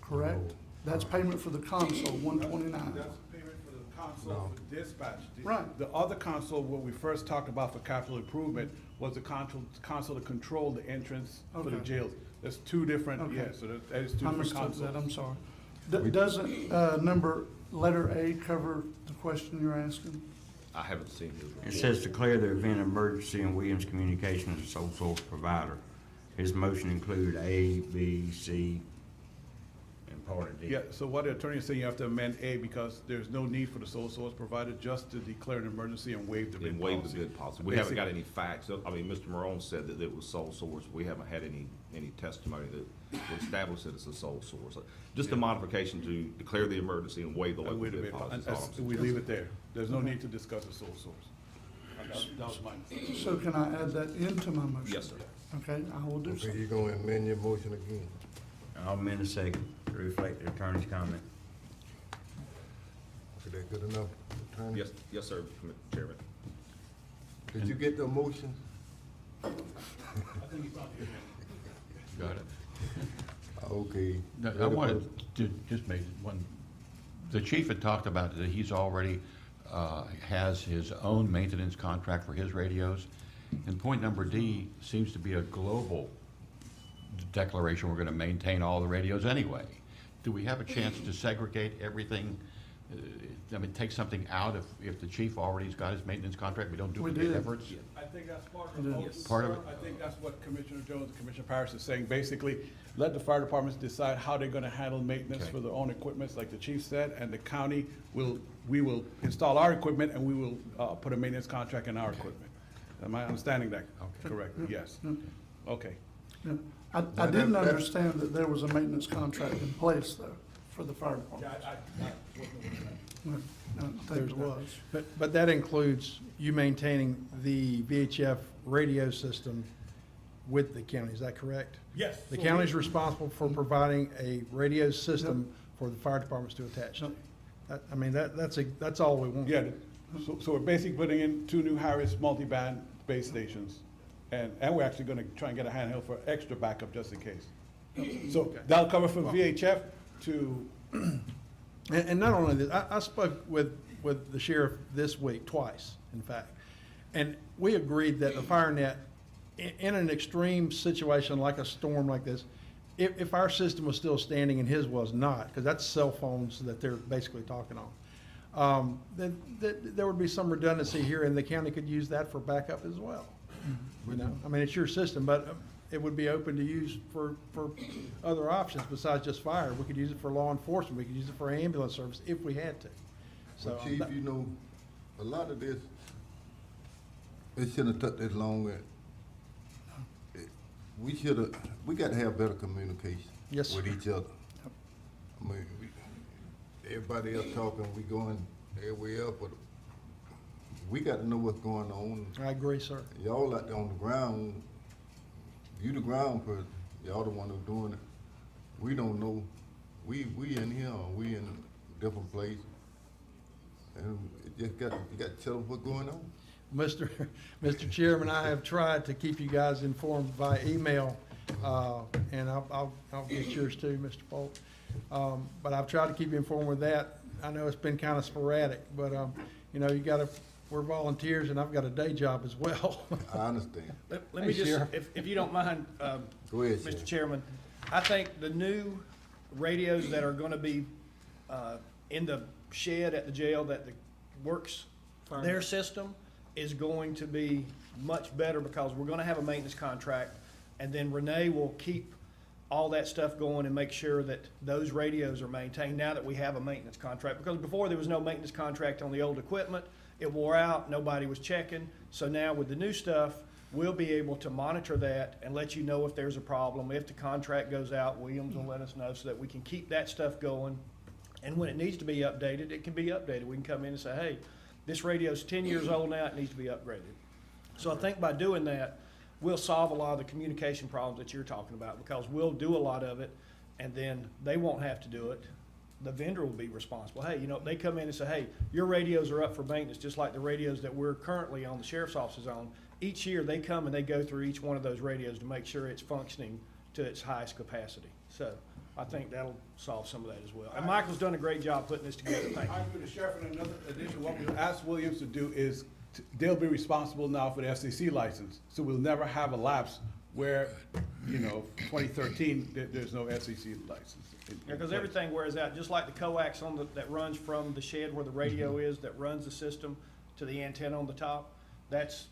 Correct? That's payment for the console, 129. That's payment for the console for dispatch. Right. The other console, what we first talked about for capital improvement, was the console to control the entrance for the Okay. jails. There's two different, Okay. yeah, so that is two I different mistook consoles. that, I'm sorry. Doesn't, letter A cover the question you're asking? I haven't seen It his. says declare the event emergency and Williams Communications as sole source provider. His motion included A, B, C, and part of D. Yeah, so what the attorney is saying, you have to amend A because there's no need for the sole source provider, just to declare an emergency and waive the bid And policy. waive the bid policy. We haven't got any facts. I mean, Mr. Morone said that it was sole source. We haven't had any testimony that would establish that it's a sole source. Just a modification to declare the emergency and waive the And local waive the bid bid policy. policy. That's all I'm And we suggesting. leave it there. There's no need to discuss a sole source. That was mine. So can I add that into my motion? Yes, sir. Okay, I will do so. Okay, you gonna amend your motion again? I'll amend the second to reflect the attorney's comment. Okay, that good enough, attorney? Yes, sir, Mr. Chairman. Did you get the motion? Got it. Okay. No, I wanted to just make one, the chief had talked about that he's already has his own maintenance contract for his radios. And point number D seems to be a global declaration, we're gonna maintain all the radios anyway. Do we have a chance to segregate everything? I mean, take something out if the chief already's got his maintenance contract, we don't We duplicate did. efforts? I think that's part of the Yes. motion, Part of sir. it? I think that's what Commissioner Jones and Commissioner Parrish is saying. Basically, let the fire departments decide how they're gonna handle maintenance Okay. for their own equipment, like the chief said, and the county we will install our equipment and we will, put a maintenance contract in our equipment. Am I understanding that correctly? Yes. Okay. Yeah. I didn't understand that there was a maintenance contract in place, though, for the fire department. No, I don't think There's it not. was. But that includes you maintaining the VHF radio system with the county, is that correct? Yes. The county's responsible for providing a radio system for the fire departments to attach to. Yep. I mean, that's all we want. Yeah, so we're basically putting in 2 new Harris multi-band base stations. And we're actually gonna try and get a handheld for extra backup just in case. So that'll cover from VHF to, And not only that, I spoke with the sheriff this week, twice, in fact. And we agreed that the fire net, in an extreme situation like a storm like this, if our system was still standing and his was not, because that's cell phones that they're basically talking on, then there would be some redundancy here, and the county could use that for backup as well. You know, I mean, it's your system, but it would be open to use for other options besides just fire. We could use it for law enforcement, we could use it for ambulance service if we had to. So, Well, Chief, you know, a lot of this, it shouldn't have took this long. we got to have better communication. Yes, With sir. each other. I mean, everybody else talking, we going everywhere else, but we got to know what's going on. I agree, sir. Y'all out there on the ground, you the ground person, y'all the one who's doing it. We don't know, we in here, or we in a different place. And you got to tell them what's going on. Mr. Chairman, I have tried to keep you guys informed by email, and I'll get yours too, Mr. Polk. But I've tried to keep you informed with that. I know it's been kind of sporadic, but, you know, we're volunteers and I've got a day job as well. I understand. Let me Hey, just, Sheriff. if you don't mind, Go ahead, Mr. Sheriff. Chairman, I think the new radios that are gonna be, in the shed at the jail that the works, their system is going to be much better because we're gonna have a maintenance contract. And then Renee will keep all that stuff going and make sure that those radios are maintained now that we have a maintenance contract. Because before there was no maintenance contract on the old equipment, it wore out, nobody was checking. So now with the new stuff, we'll be able to monitor that and let you know if there's a problem. If the contract goes out, Williams will let us know so that we can keep that stuff going. And when it needs to be updated, it can be updated. We can come in and say, hey, this radio's 10 years old now, it needs to be upgraded. So I think by doing that, we'll solve a lot of the communication problems that you're talking about because we'll do a lot of it and then they won't have to do it. The vendor will be responsible. Hey, you know, they come in and say, hey, your radios are up for maintenance, just like the radios that we're currently on, the sheriff's office is on. Each year they come and they go through each one of those radios to make sure it's functioning to its highest capacity. So I think that'll solve some of that as well. And Michael's done a great job putting this together. Thank you. I agree with the sheriff, and another addition, what we asked Williams to do is, they'll be responsible now for the FCC license. So we'll never have a lapse where, 2013, there's no FCC license. Because everything wears out, just like the coax that runs from the shed where the radio is, that runs the system to the antenna on the top, that's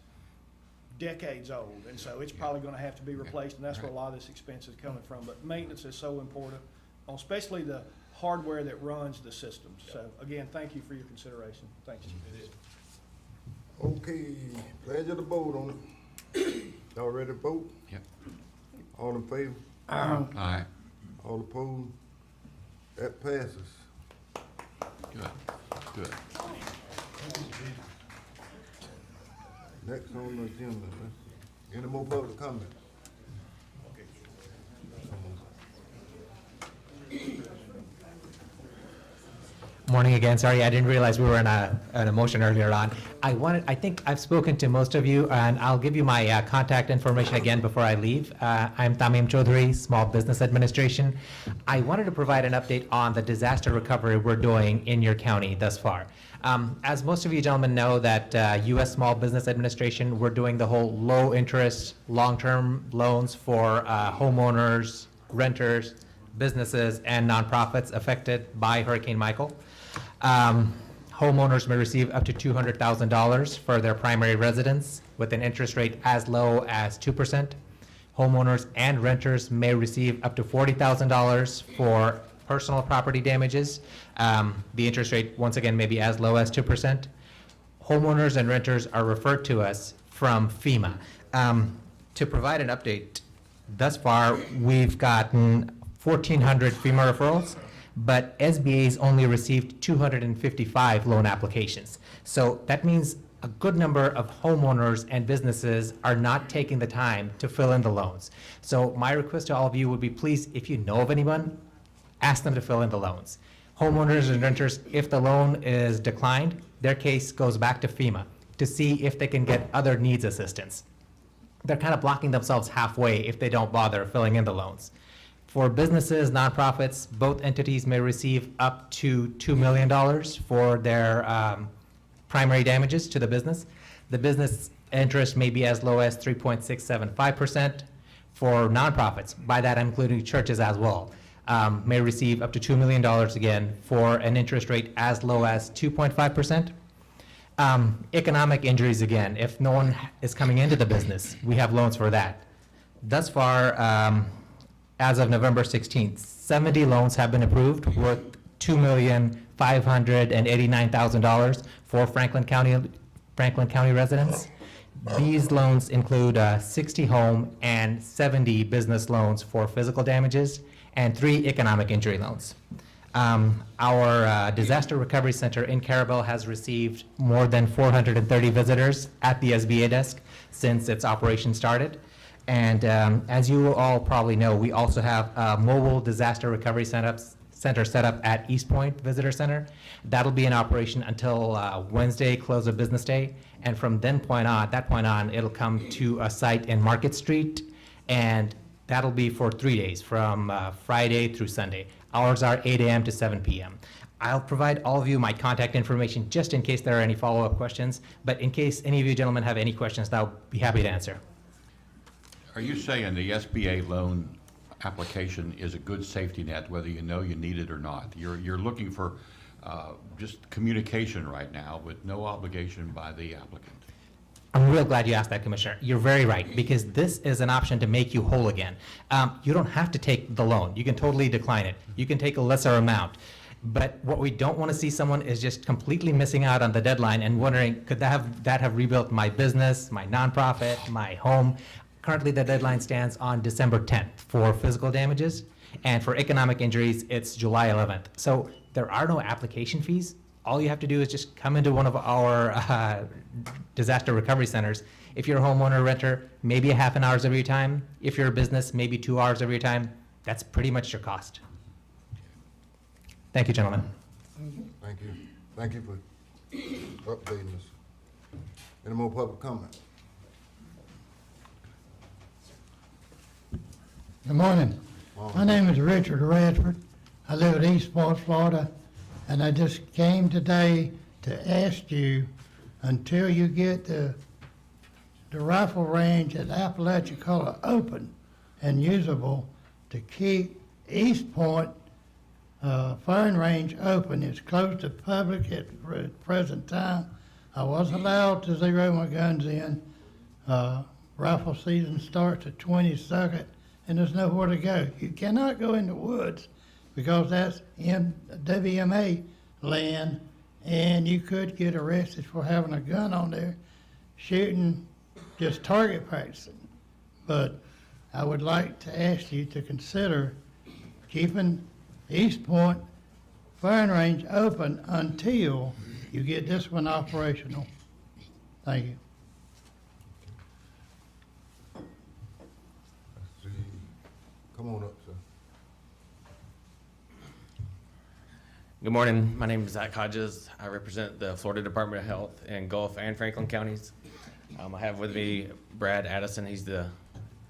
decades old. And so it's probably gonna have to be replaced, and that's where a lot of this expense is coming from. But maintenance is so important, especially the hardware that runs the systems. So again, thank you for your consideration. Thanks, Chief. Okay, pledge of the vote on it. Y'all ready to vote? Yep. All in favor? Aye. All opposed? That passes. Good, good. Next on the agenda, any more public comment? Morning again. Sorry, I didn't realize we were in an motion earlier on. I think I've spoken to most of you, and I'll give you my contact information again before I leave. I'm Tamim Chaudhry, Small Business Administration. I wanted to provide an update on the disaster recovery we're doing in your county thus far. As most of you gentlemen know, that U.S. Small Business Administration, we're doing the whole low-interest, long-term loans for homeowners, renters, businesses, and nonprofits affected by Hurricane Michael. Homeowners may receive up to $200,000 for their primary residence with an interest rate as low as 2%. Homeowners and renters may receive up to $40,000 for personal property damages. The interest rate, once again, may be as low as 2%. Homeowners and renters are referred to us from FEMA. To provide an update, thus far, we've gotten 1,400 FEMA referrals, but SBA's only received 255 loan applications. So that means a good number of homeowners and businesses are not taking the time to fill in the loans. So my request to all of you would be, please, if you know of anyone, ask them to fill in the loans. Homeowners and renters, if the loan is declined, their case goes back to FEMA to see if they can get other needs assistance. They're kind of blocking themselves halfway if they don't bother filling in the loans. For businesses, nonprofits, both entities may receive up to $2 million for their primary damages to the business. The business interest may be as low as 3.675%. For nonprofits, by that I'm including churches as well, may receive up to $2 million again for an interest rate as low as 2.5%. Economic injuries again, if no one is coming into the business, we have loans for that. Thus far, as of November 16th, 70 loans have been approved worth $2,589,000 for Franklin County residents. These loans include 60 home and 70 business loans for physical damages and 3 economic injury loans. Our Disaster Recovery Center in Carabel has received more than 430 visitors at the SBA desk since its operation started. And as you all probably know, we also have a mobile disaster recovery center set up at East Point Visitor Center. That'll be in operation until Wednesday, close of business day. And from that point on, it'll come to a site in Market Street, and that'll be for 3 days, from Friday through Sunday. Hours are 8 a.m. to 7 p.m. I'll provide all of you my contact information just in case there are any follow-up questions, but in case any of you gentlemen have any questions, I'll be happy to answer. Are you saying the SBA loan application is a good safety net, whether you know you need it or not? You're looking for just communication right now with no obligation by the applicant. I'm real glad you asked that, Commissioner. You're very right, because this is an option to make you whole again. You don't have to take the loan. You can totally decline it. You can take a lesser amount. But what we don't want to see someone is just completely missing out on the deadline and wondering, could that have rebuilt my business, my nonprofit, my home? Currently, the deadline stands on December 10th for physical damages, and for economic injuries, it's July 11th. So there are no application fees. All you have to do is just come into one of our disaster recovery centers. If you're a homeowner or renter, maybe a half an hour of your time. If you're a business, maybe 2 hours of your time. That's pretty much your cost. Thank you, gentlemen. Thank you. Thank you for updating us. Any more public comment? Good morning. My name is Richard Radford. I live at East Point, Florida, and I just came today to ask you, until you get the rifle range at Apalachicola open and usable, to keep East Point firing range open. It's closed to public at the present time. I was allowed to zero my guns in. Rifle season starts the 22nd, and there's nowhere to go. You cannot go in the woods because that's in WMA land, and you could get arrested for having a gun on there, shooting, just target practicing. But I would like to ask you to consider keeping East Point firing range open until you get this one operational. Thank you. Come on up, sir. Good morning. My name is Zach Hodges. I represent the Florida Department of Health in Gulf and Franklin counties. I have with me Brad Addison. He's the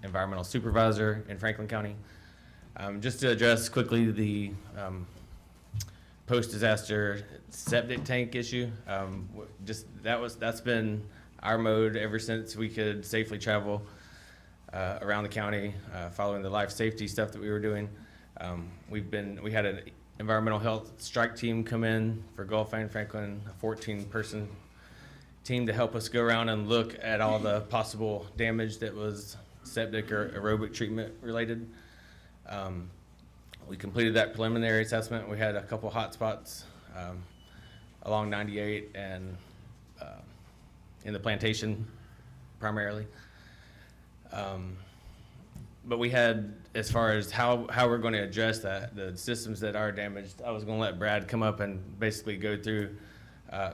environmental supervisor in Franklin County. Just to address quickly the post-disaster septic tank issue. That's been our mode ever since we could safely travel around the county, following the life safety stuff that we were doing. We had an environmental health strike team come in for Gulf and Franklin, a 14-person team to help us go around and look at all the possible damage that was septic or aerobic treatment related. We completed that preliminary assessment. We had a couple hot spots along 98 and in the plantation primarily. But we had, as far as how we're going to address that, the systems that are damaged, I was going to let Brad come up and basically go through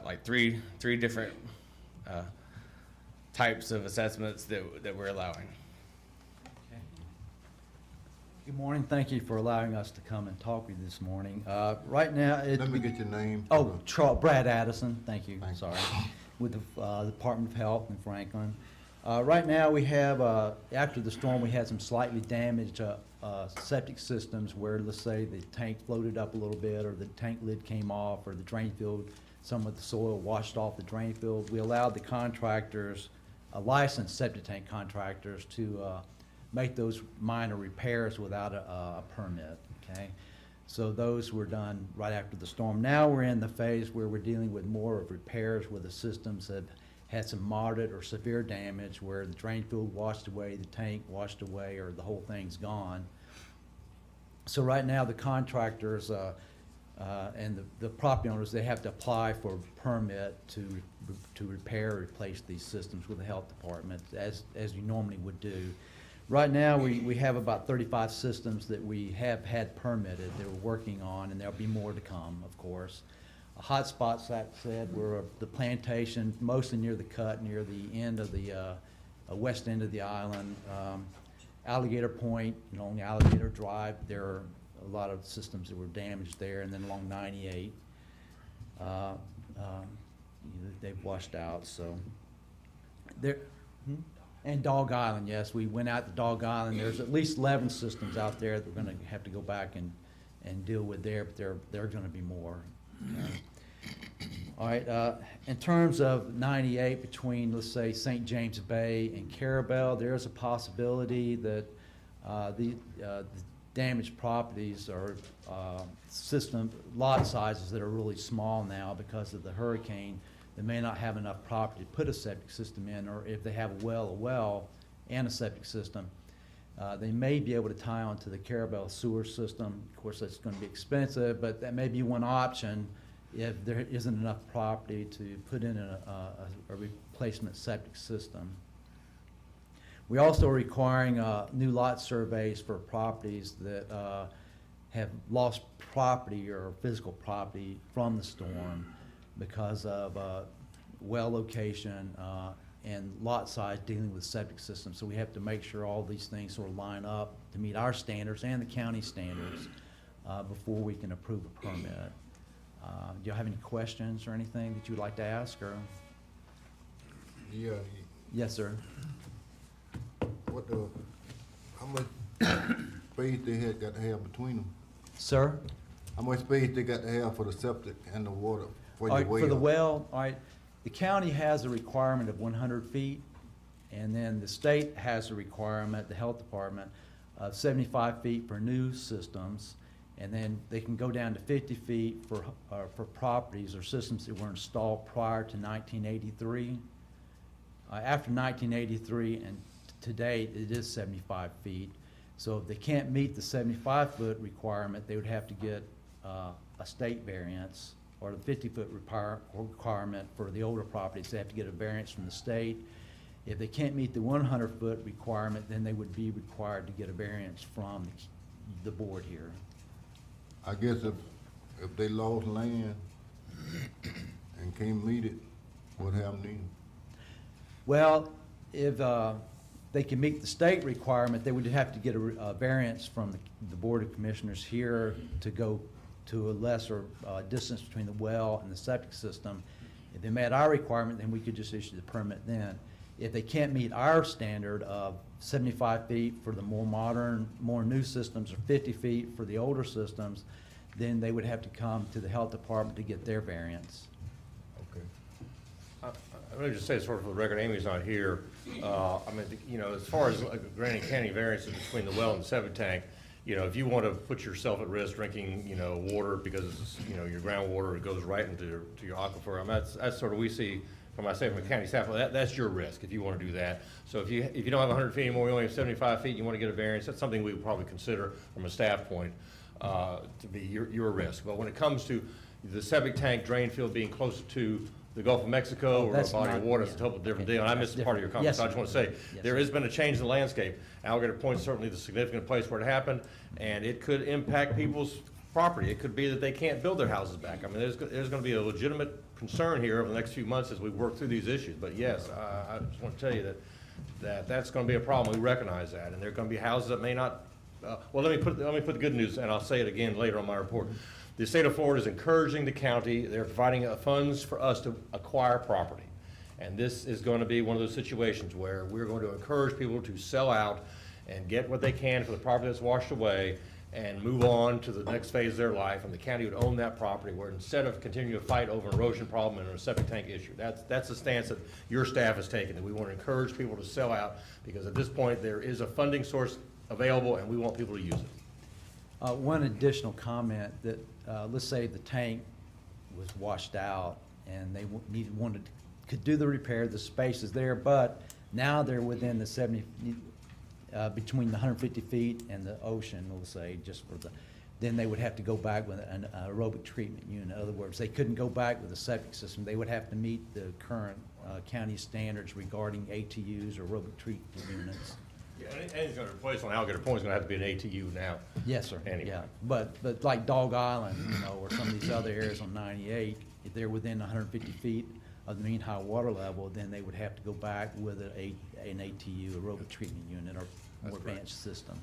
like three different types of assessments that we're allowing. Good morning. Thank you for allowing us to come and talk with you this morning. Right now, Let me get your name. Oh, Brad Addison. Thank you. Sorry. With the Department of Health in Franklin. Right now, we have, after the storm, we had some slightly damaged septic systems where, let's say, the tank floated up a little bit, or the tank lid came off, or the drain field, some of the soil washed off the drain field. We allowed the contractors, licensed septic tank contractors, to make those minor repairs without a permit, okay? So those were done right after the storm. Now we're in the phase where we're dealing with more of repairs where the systems have had some moderate or severe damage, where the drain field washed away, the tank washed away, or the whole thing's gone. So right now the contractors And the property owners, they have to apply for a permit to repair or replace these systems with the health department, as you normally would do. Right now, we have about 35 systems that we have had permitted that we're working on, and there'll be more to come, of course. Hotspots, that said, were the plantation, mostly near the cut, near the end of the west end of the island. Alligator Point, along Alligator Drive, there are a lot of systems that were damaged there, and then along 98, they've washed out. So there. And Dog Island, yes, we went out to Dog Island. There's at least 11 systems out there that we're going to have to go back and deal with there, but there are going to be more. All right, in terms of 98 between, let's say, St. James Bay and Carabel, there's a possibility that the damaged properties are lot sizes that are really small now because of the hurricane. They may not have enough property to put a septic system in, or if they have a well and a septic system, they may be able to tie onto the Carabel sewer system. Of course, that's going to be expensive, but that may be one option if there isn't enough property to put in a replacement septic system. We also are requiring new lot surveys for properties that have lost property or physical property from the storm because of well location and lot size dealing with septic systems. So we have to make sure all these things sort of line up to meet our standards and the county standards before we can approve a permit. Do you have any questions or anything that you'd like to ask? Or? Yeah. Yes, sir. How much space they had got to have between them? Sir? How much space they got to have for the septic and the water for your well? For the well, all right, the county has a requirement of 100 feet, and then the state has a requirement, the health department, of 75 feet for new systems, and then they can go down to 50 feet for properties or systems that were installed prior to 1983. After 1983 and to date, it is 75 feet. So if they can't meet the 75-foot requirement, they would have to get a state variance, or the 50-foot requirement for the older properties. They have to get a variance from the state. If they can't meet the 100-foot requirement, then they would be required to get a variance from the board here. I guess if they lost land and can't meet it, what happened then? Well, if they can meet the state requirement, they would have to get a variance from the Board of Commissioners here to go to a lesser distance between the well and the septic system. If they met our requirement, then we could just issue the permit then. If they can't meet our standard of 75 feet for the more modern, more new systems, or 50 feet for the older systems, then they would have to come to the health department to get their variance. Let me just say, sort of for the record, Amy's not here. I mean, you know, as far as granting county variances between the well and the septic tank, you know, if you want to put yourself at risk drinking, you know, water because, you know, your groundwater goes right into your aquifer, I mean, that's sort of, we see, from a county staff, that's your risk if you want to do that. So if you don't have 100 feet anymore, you only have 75 feet, you want to get a variance, that's something we would probably consider from a staff point to be your risk. But when it comes to the septic tank drain field being closer to the Gulf of Mexico or a body of water, it's a totally different deal. And I missed part of your comment, so I just want to say, there has been a change in the landscape. Alligator Point is certainly the significant place where it happened, and it could impact people's property. It could be that they can't build their houses back. I mean, there's going to be a legitimate concern here over the next few months as we work through these issues. But yes, I just want to tell you that's going to be a problem. We recognize that, and there are going to be houses that may not. Well, let me put the good news, and I'll say it again later on my report. The state of Florida is encouraging the county. They're providing funds for us to acquire property. And this is going to be one of those situations where we're going to encourage people to sell out and get what they can for the property that's washed away and move on to the next phase of their life. And the county would own that property, where instead of continuing to fight over an erosion problem and a septic tank issue, that's the stance that your staff has taken, that we want to encourage people to sell out, because at this point there is a funding source available and we want people to use it. One additional comment that, let's say the tank was washed out and they could do the repair, the space is there, but now they're within the 70, between the 150 feet and the ocean, we'll say, just for then they would have to go back with an aerobic treatment unit. In other words, they couldn't go back with a septic system. They would have to meet the current county standards regarding ATUs or aerobic treatment units. Yeah, anything's gonna replace on Alligator Point is gonna have to be an ATU now. Yes, sir. Anyway. Yeah, but like Dog Island, or some of these other areas on 98, if they're within 150 feet of the mean high water level, then they would have to go back with an ATU, aerobic treatment unit, or more advanced system.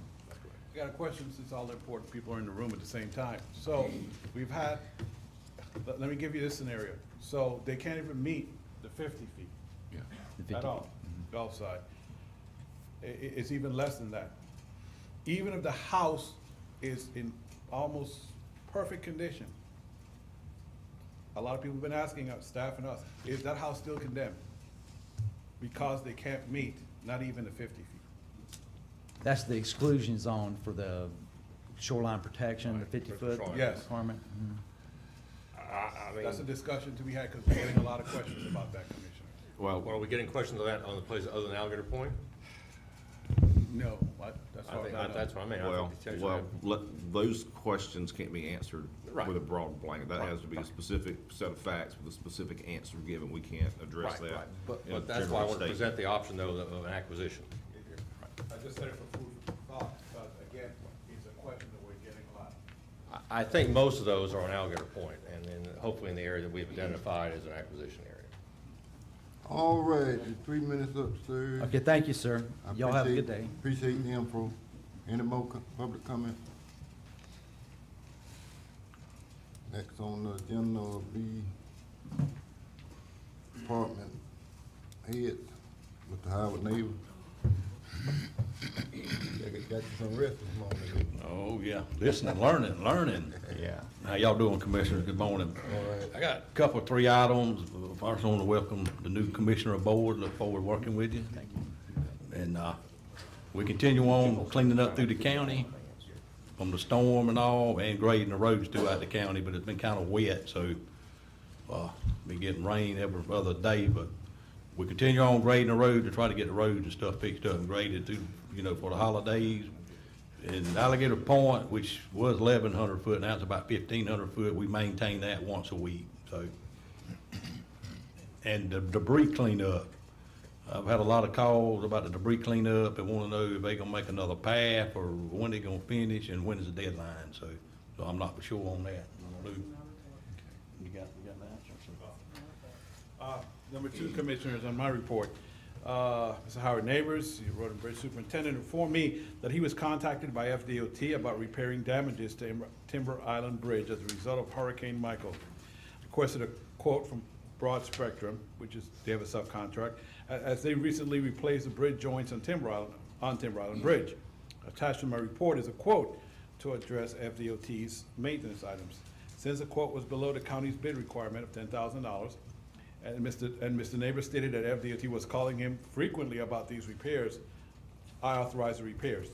I got a question since all the important people are in the room at the same time. So we've had, let me give you this scenario. So they can't even meet the 50 feet Yeah. The 50 at all, feet. Gulf side. It's even less than that. Even if the house is in almost perfect condition, a lot of people have been asking us, staff and us, is that house still condemned? Because they can't meet, not even the 50 feet. That's the exclusion zone for the shoreline protection, the 50-foot Yes. requirement. Mhm. I mean, That's a discussion to be had, because we're getting a lot of questions about that, Commissioner. well, are we getting questions on that on the place other than Alligator Point? No, that's I what think I'm that's what I mean. I Well, think potentially- those questions can't be answered Right. with a broad blanket. That has to be a specific set of facts with a specific answer given. We can't address Right, that. right. But in a that's why I general want to statement. present the option though of an acquisition. I just said it for food for thought, because again, it's a question that we're getting a lot. I think most of those are on Alligator Point, and then hopefully in the area that we've identified as an acquisition area. All right, your 3 minutes up, sir. Okay, thank you, sir. I Y'all have a good appreciate- day. Appreciate the info. Any more public comment? Next on the agenda will be department head, Mr. Howard Neighbor. Got you some rest this morning. Oh, yeah, listening, learning. Yeah. How y'all doing, Commissioners? Good morning. All right. I got a couple, 3 items. First, I want to welcome the new Commissioner aboard. Look forward to working with you. Thank you. And, we continue on cleaning up through the county from the storm and all, and grading the roads throughout the county, but it's been kind of wet, so, been getting rain every other day, but we continue on grading the road to try to get the roads and stuff fixed up and graded through, for the holidays. And Alligator Point, which was 1,100 foot, now it's about 1,500 foot, we maintain that once a week, so. And the debris cleanup, I've had a lot of calls about the debris cleanup, and wanna know if they gonna make another path, or when they gonna finish, and when is the deadline, so I'm not for sure on that. You got that? Number 2, Commissioners, on my report. Mr. Howard Neighbors, the Road and Bridge Superintendent, informed me that he was contacted by FDOT about repairing damages to Timber Island Bridge as a result of Hurricane Michael. Requested a quote from Broad Spectrum, which is, they have a subcontract, as they recently replaced the bridge joints on Timber Island Bridge. Attached to my report is a quote to address FDOT's maintenance items. Since the quote was below the county's bid requirement of $10,000, and Mr. Neighbor stated that FDOT was calling him frequently about these repairs, I authorized the repairs.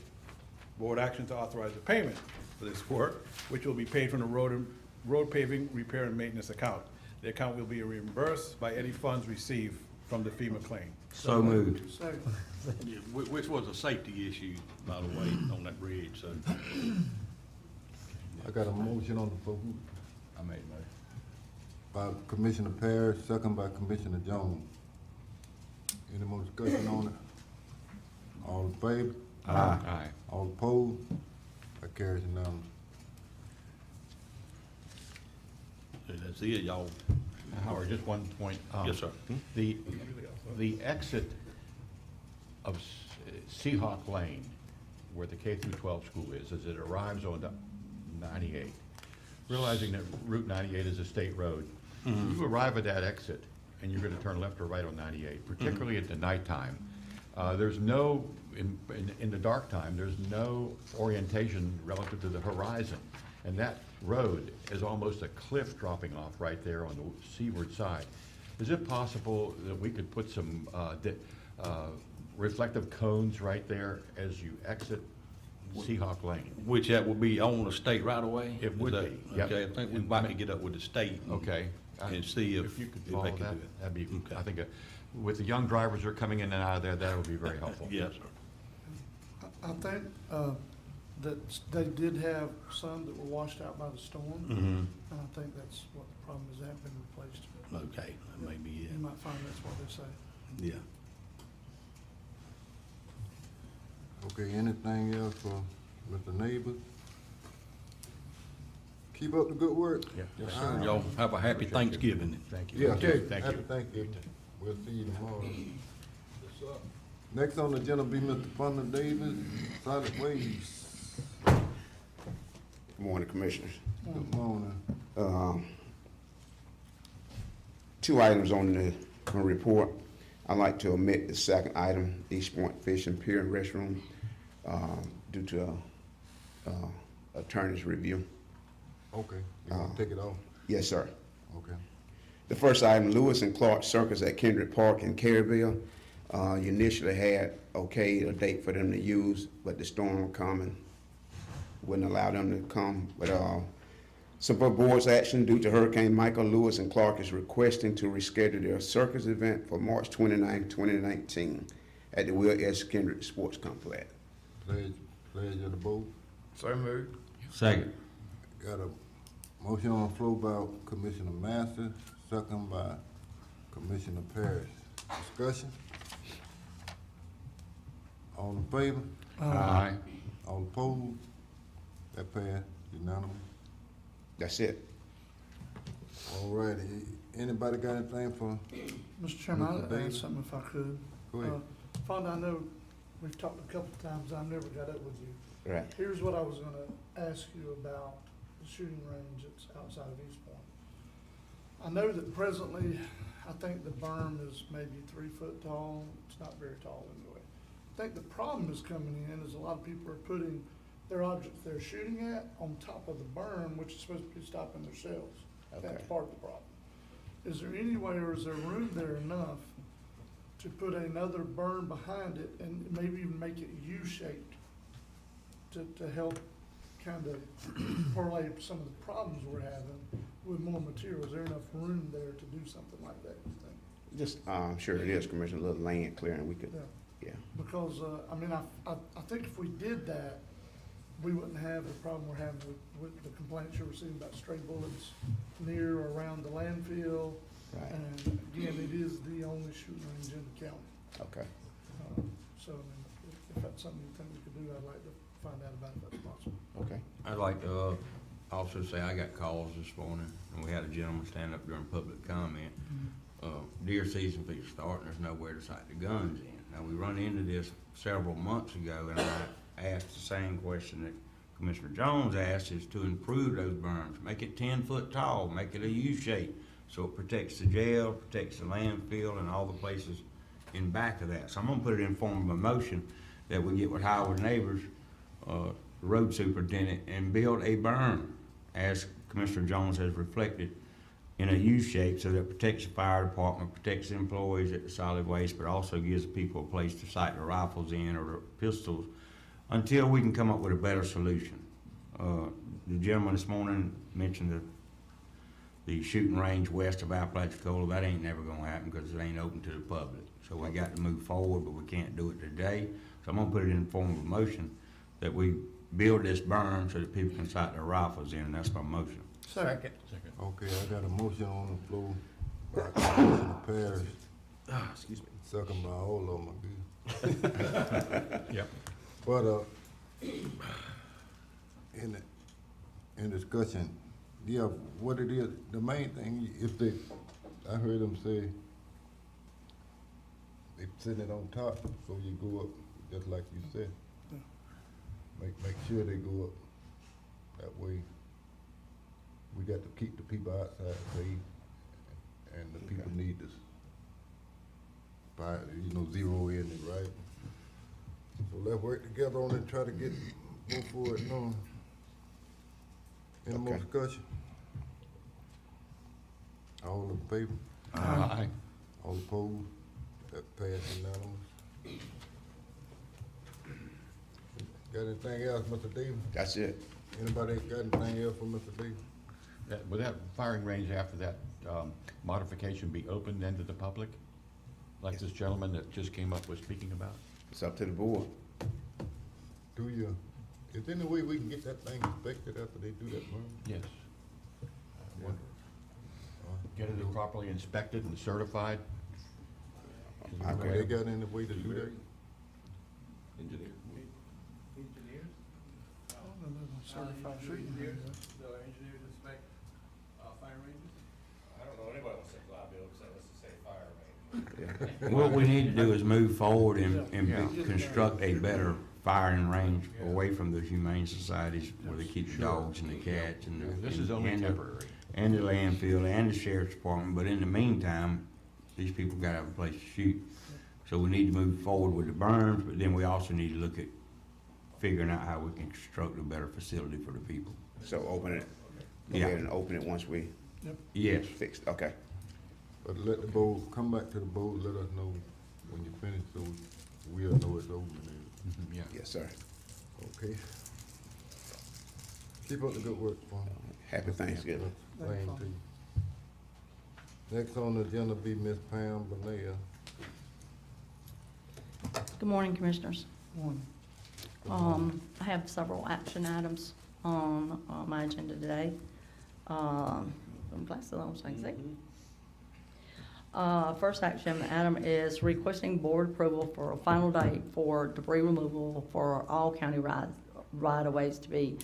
Board action to authorize the payment for this work, which will be paid from the road paving repair and maintenance account. The account will be reimbursed by any funds received from the FEMA claim. So moved. Second. Yeah, which was a safety issue, by the way, on that bridge, so. I got a motion on the floor. I made a motion. By Commissioner Parrish, second by Commissioner Jones. Any more discussion on it? All in favor? Aye. All opposed? That carries unanimous. That's it, y'all. Howard, just one point. Yes, sir. The exit of Seahawk Lane, where the K through 12 school is, as it arrives on 98, realizing that Route 98 is a state road, you arrive at that exit, and you're gonna turn left or right on 98, particularly at the nighttime. There's no, in the dark time, there's no orientation relative to the horizon. And that road is almost a cliff dropping off right there on the seaward side. Is it possible that we could put some reflective cones right there as you exit Seahawk Lane? Which that will be on the state right away? It would Is that- be, yep. Okay, I think we might get up with the state. Okay. And see if you could they follow can that, do it. that'd be, Okay. I think, with the young drivers that are coming in and out of there, that would be very helpful. Yes, sir. I think, that they did have some that were washed out by the storm. Mhm. And I think that's what the problem is, they haven't been replaced. Okay, that may be You it. might find that's what they say. Yeah. Okay, anything else for Mr. Neighbors? Keep up the good work. Yes, sir. Y'all have a happy Thanksgiving. Thank Yeah, Okay, happy Thanksgiving. We'll see you tomorrow. Next on the agenda be Mr. Fonda Davis, Solid Waste. Good morning, Commissioners. Good morning. Two items on the report. I'd like to omit the second item, East Point Fish and Pier and Restroom, due to attorney's review. Okay, you want to take it off? Yes, sir. Okay. The first item, Lewis and Clark Circus at Kendrick Park in Caryville. You initially had a date for them to use, but the storm coming wouldn't allow them to come. But some of the board's action due to Hurricane Michael, Lewis and Clark is requesting to reschedule their circus event for March 29, 2019 at the Will S. Kendrick Sports Complex. Pledge of the vote. So moved. Second. Got a motion on the floor by Commissioner Masters, second by Commissioner Parrish. Discussion? All in favor? Aye. All opposed? That passed unanimous. That's it. All righty. Anybody got anything for? Mr. Chairman, Mr. I'd add Davis? something if I could. Go ahead. Fonda, I know we've talked a couple of times, I've never got up with you. Right. Here's what I was gonna ask you about the shooting range that's outside of East Point. I know that presently, I think the berm is maybe 3 foot tall, it's not very tall anyway. I think the problem is coming in is a lot of people are putting their objects they're shooting at on top of the berm, which is supposed to be stopping their shells. That's Okay. part of the problem. Is there any way, or is there room there enough to put another berm behind it and maybe even make it U-shaped to help kind of parlay some of the problems we're having with more material? Is there enough room there to do something like that, you think? Just, sure it is, Commissioner, a little land clearing, we could, yeah. Because, I mean, I think if we did that, we wouldn't have the problem we're having with the complaints you're receiving about stray bullets near or around the landfill. Right. And again, it is the only shooting range in the county. Okay. So, I mean, if that's something you think we could do, I'd like to find out about it if that's possible. Okay. I'd like to also say I got calls this morning, and we had a gentleman stand up during public comment. Deer season fixing to start, and there's nowhere to sight the guns in. Now, we run into this several months ago, and I asked the same question that Commissioner Jones asked, is to improve those berms, make it 10 foot tall, make it a U shape, so it protects the jail, protects the landfill, and all the places in back of that. So I'm gonna put it in form of a motion that we get with Howard Neighbors, the road superintendent, and build a berm, as Commissioner Jones has reflected, in a U shape, so that it protects the fire department, protects the employees at the solid waste, but also gives people a place to sight their rifles in or their pistols until we can come up with a better solution. The gentleman this morning mentioned the shooting range west of Apalachicola. That ain't never gonna happen because it ain't open to the public. So we got to move forward, but we can't do it today. So I'm gonna put it in the form of a motion that we build this berm so that people can sight their rifles in, and that's my motion. Second. Okay, I got a motion on the floor by Commissioner Parrish. Excuse me. Second by all of them, I guess. Yep. But, in discussion, yeah, what it is, the main thing, if they, I heard them say, they sitting it on top, so you go up, just like you said. Make sure they go up, that way. We got to keep the people outside safe, and the people need this, zero in it, right? So let's work together on it and try to move forward, Any more discussion? All in favor? Aye. All opposed? That passed unanimous. Got anything else, Mr. Davis? That's it. Anybody got anything else for Mr. Davis? Would that firing range after that modification be open then to the public? Like this gentleman that just came up was speaking about? It's up to the board. Do you? Is there any way we can get that thing inspected after they do that burn? Yes. Get it properly inspected and certified. They got any way to do that? Engineer. Certified tree. engineers inspect, fire ranges? I don't know anybody wants to say liability, except let's just say fire range. What we need to do is move forward and construct a better firing range away from the humane societies where they keep the dogs and the cats and the. This is only and the- temporary. And the landfill and the sheriff's department, but in the meantime, these people gotta have a place to shoot. So we need to move forward with the berms, but then we also need to look at figuring out how we can construct a better facility for the people. So open it, go Yeah. ahead and open it once we Yes. fix it, okay. But let the board, come back to the board, let us know when you finish, so we'll know it's over and Yeah. Yes, sir. okay? Keep up the good work, Paul. Happy Thanksgiving. Same to you. Next on the agenda be Miss Pam Bonilla. Good morning, Commissioners. One. I have several action items on my agenda today. Put my glasses on so I can see. First action item is requesting board approval for a final date for debris removal for all county right-of-ways to be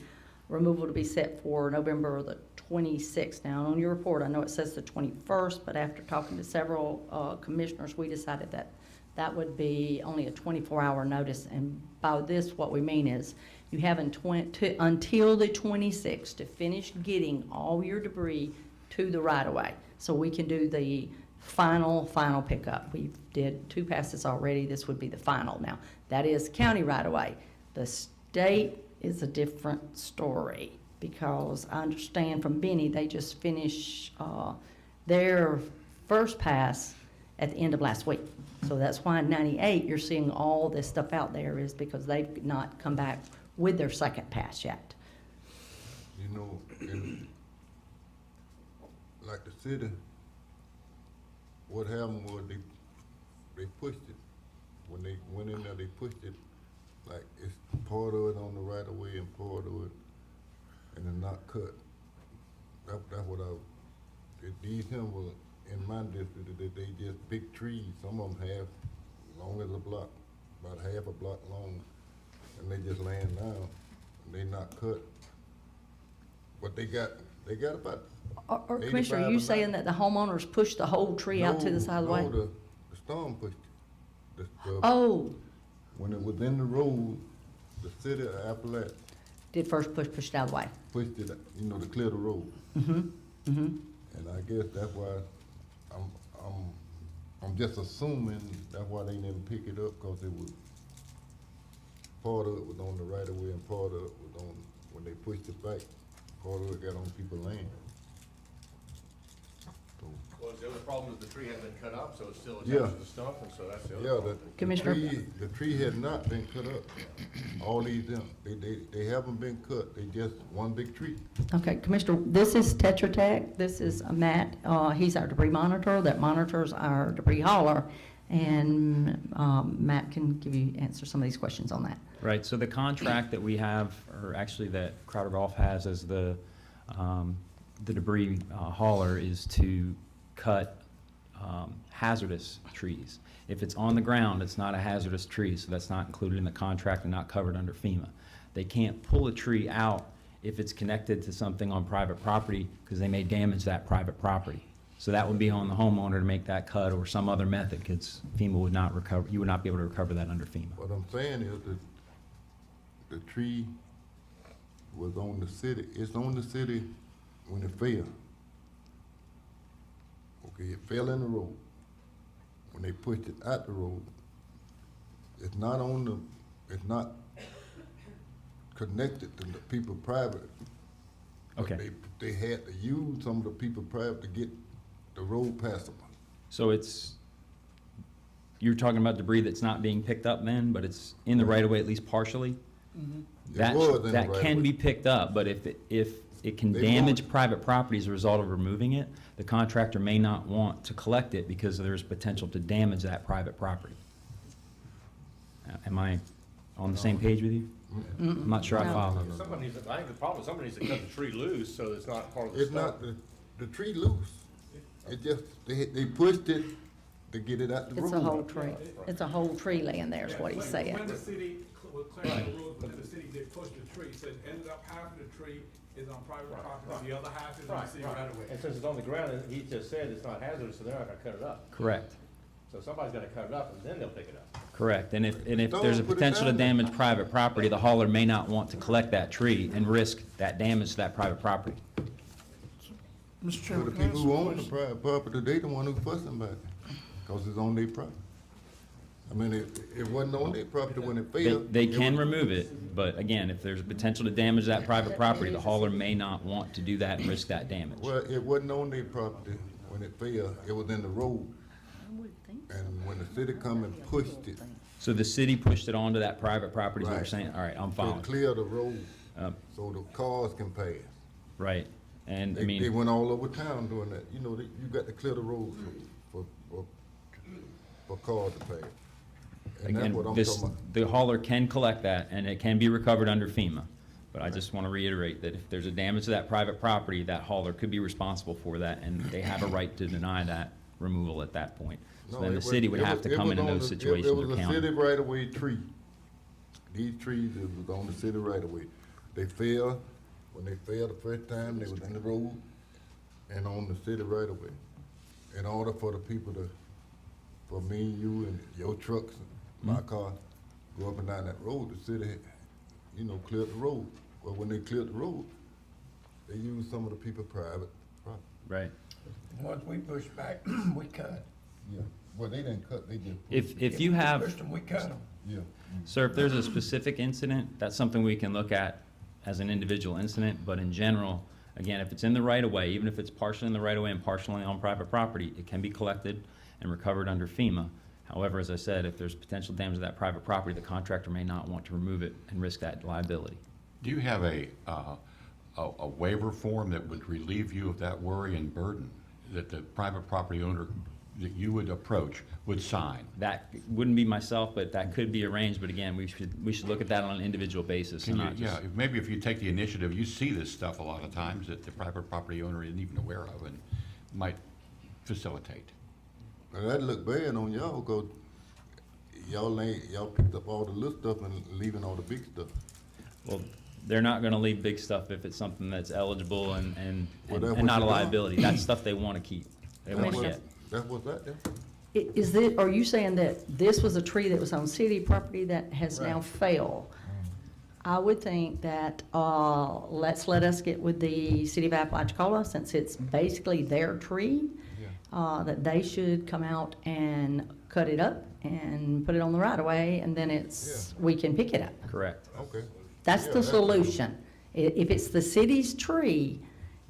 set for November the 26th. Now, on your report, I know it says the 21st, but after talking to several commissioners, we decided that that would be only a 24-hour notice. And by this, what we mean is you have until the 26th to finish getting all your debris to the right-of-way. So we can do the final pickup. We did 2 passes already. This would be the final. Now, that is county right-of-way. The state is a different story, because I understand from Benny, they just finished their first pass at the end of last week. So that's why in 98, you're seeing all this stuff out there, is because they've not come back with their second pass yet. You know, like the city, what happened was they pushed it. When they went in there, they pushed it, like it's part of it on the right of way and part of it, and it's not cut. That's what these here were, in my district, they just big trees, some of them half long as a block, about half a block long, and they just laying down, and they not cut. But they got about Or Commissioner, are you 85 saying that the homeowners pushed the whole tree out to the side of the way? No, the storm pushed it. Oh, When it was in the road, the city of Appalachia did first push it out of the way? pushed it, to clear the road. And I guess that's why I'm just assuming that's why they didn't pick it up, cause it was, part of it was on the right of way and part of it was on, when they pushed it back, part of it got on people's land. Well, the other problem is the tree hasn't been cut up, so it's still Yeah. attached to the stump, and so that's the other Yeah, problem. Commissioner? the tree had not been cut up. All these, they haven't been cut, they just one big tree. Okay, Commissioner, this is Tetra Tech. This is Matt. He's our debris monitor that monitors our debris hauler. And Matt can answer some of these questions on that. Right, so the contract that we have, or actually that Crowder Golf has as the debris hauler, is to cut hazardous trees. If it's on the ground, it's not a hazardous tree, so that's not included in the contract and not covered under FEMA. They can't pull a tree out if it's connected to something on private property, because they may damage that private property. So that would be on the homeowner to make that cut or some other method, because FEMA would not recover, you would not be able to recover that under FEMA. What I'm saying is that the tree was on the city, it's on the city when it fell. Okay, it fell in the road. When they pushed it out the road, it's not connected to the people private. But Okay. They had to use some of the people private to get the road passable. So you're talking about debris that's not being picked up then, but it's in the right of way at least partially? That was in the that right can of way. be picked up, but if it can They damage won't. private property as a result of removing it, the contractor may not want to collect it because there's potential to damage that private property. Am I on the same page with you? I'm not sure I No. follow. Somebody needs, I think the problem, somebody needs to cut the tree loose so it's not part of the It's stump. not the tree loose. It just, they pushed it to get it out the road. It's a whole tree. It's a whole tree laying there is what he's saying. When the city was clearing the road, but the city did push the tree, so it ended up half of the tree is on private property, the other half is on city right away. And since it's on the ground, and he just said it's not hazardous, so they're not gonna cut it up. Correct. So somebody's gonna cut it up and then they'll pick it up. Correct, and if there's a Don't put it potential to down there. damage private property, the hauler may not want to collect that tree and risk that damage to that private property. Mr. So the Chairman, can I people ask who a own the question? private property, they the one who fussing about it, cause it's on their property. I mean, it wasn't on their property when it failed. They It can was- remove it, but again, if there's a potential to damage that private property, the hauler may not want to do that and risk that damage. Well, it wasn't on their property when it failed, it was in the road. And when the city come and pushed it, So the city pushed it onto that private property, is what you're Right. saying? All right, I'm to following. clear the road, Um, so the cars can pass. Right, and I They mean, went all over town doing that, you know, you got to clear the road for cars to pass. And that's again, what I'm this, talking about. the hauler can collect that and it can be recovered under FEMA. But I just want to reiterate that if there's a damage to that private property, that hauler could be responsible for that and they have a right to deny that removal at that point. So No, then it the was- city would it have was- to it come was into on those the- situations It or was a county. city right-of-way tree. These trees, it was on the city right-of-way. They fell, when they fell the first time, they was in the road and on the city right-of-way. In order for the people to, for me, you, and your trucks, and my car, go up and down that road, the city, you know, cleared the road. Well, when they cleared the road, they used some of the people private property. Right. Once we push back, we cut. Yeah, well, they didn't cut, they just. If you have, Pushed them, we cut them. Yeah. sir, if there's a specific incident, that's something we can look at as an individual incident, but in general, again, if it's in the right of way, even if it's partially in the right of way and partially on private property, it can be collected and recovered under FEMA. However, as I said, if there's potential damage to that private property, the contractor may not want to remove it and risk that liability. Do you have a waiver form that would relieve you of that worry and burden that the private property owner that you would approach would sign? That wouldn't be myself, but that could be arranged, but again, we should look at that on an individual basis Can and you, not yeah, just. maybe if you take the initiative, you see this stuff a lot of times that the private property owner isn't even aware of and might facilitate. Now, that look bad on y'all, cause y'all picked up all the little stuff and leaving all the big stuff. Well, they're not gonna leave big stuff if it's something that's eligible and Well, that's and what not a you're doing. liability. That's stuff they wanna keep. They wanna Commissioner. get. That's what's that there? Is this, are you saying that this was a tree that was on city property that has now failed? I would think that, let us get with the city of Apalachicola, since it's basically their tree, that they should come out and cut it up and put it on the right of way, and then we can pick it up. Correct. Okay. That's Yeah, the solution. If it's the city's tree,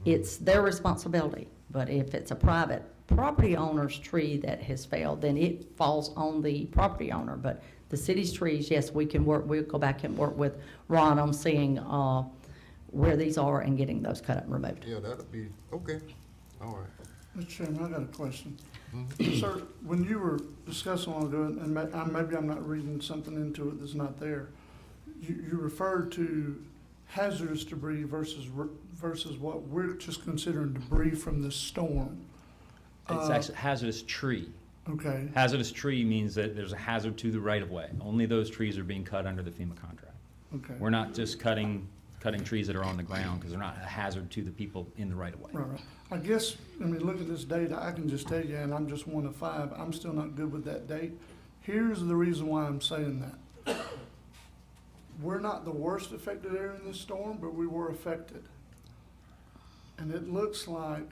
it's their responsibility. But if it's a private property owner's tree that has failed, then it falls on the property owner. But the city's trees, yes, we'll go back and work with Ron on seeing where these are and getting those cut up and removed. Yeah, that'll be, okay, all right. Mr. Chairman, I got a question. Sir, when you were discussing on doing, and maybe I'm not reading something into it that's not there, you referred to hazardous debris versus what we're just considering debris from the storm. It's actually hazardous tree. Okay, Hazardous tree means that there's a hazard to the right of way. Only those trees are being cut under the FEMA contract. okay. We're not just cutting trees that are on the ground because they're not a hazard to the people in the right of way. Right. I guess, I mean, look at this date, I can just tell you, and I'm just one of 5, I'm still not good with that date. Here's the reason why I'm saying that. We're not the worst affected area in this storm, but we were affected. And it looks like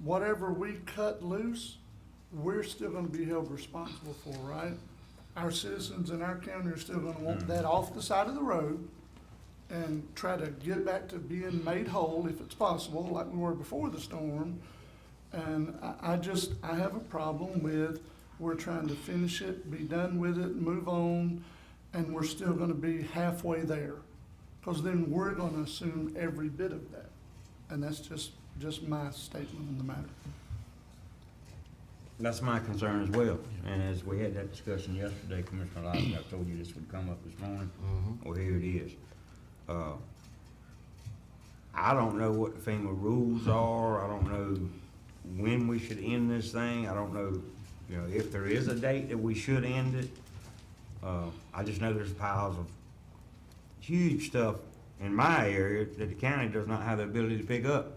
whatever we cut loose, we're still gonna be held responsible for, right? Our citizens in our county are still gonna want that off the side of the road and try to get back to being made whole if it's possible, like we were before the storm. And I have a problem with, we're trying to finish it, be done with it, move on, and we're still gonna be halfway there. Cause then we're gonna assume every bit of that. And that's just my statement on the matter. That's my concern as well. And as we had that discussion yesterday, Commissioner Lockley, I told you this would come up this morning. Well, here it is. I don't know what the FEMA rules are. I don't know when we should end this thing. I don't know, you know, if there is a date that we should end it. I just know there's piles of huge stuff in my area that the county does not have the ability to pick up.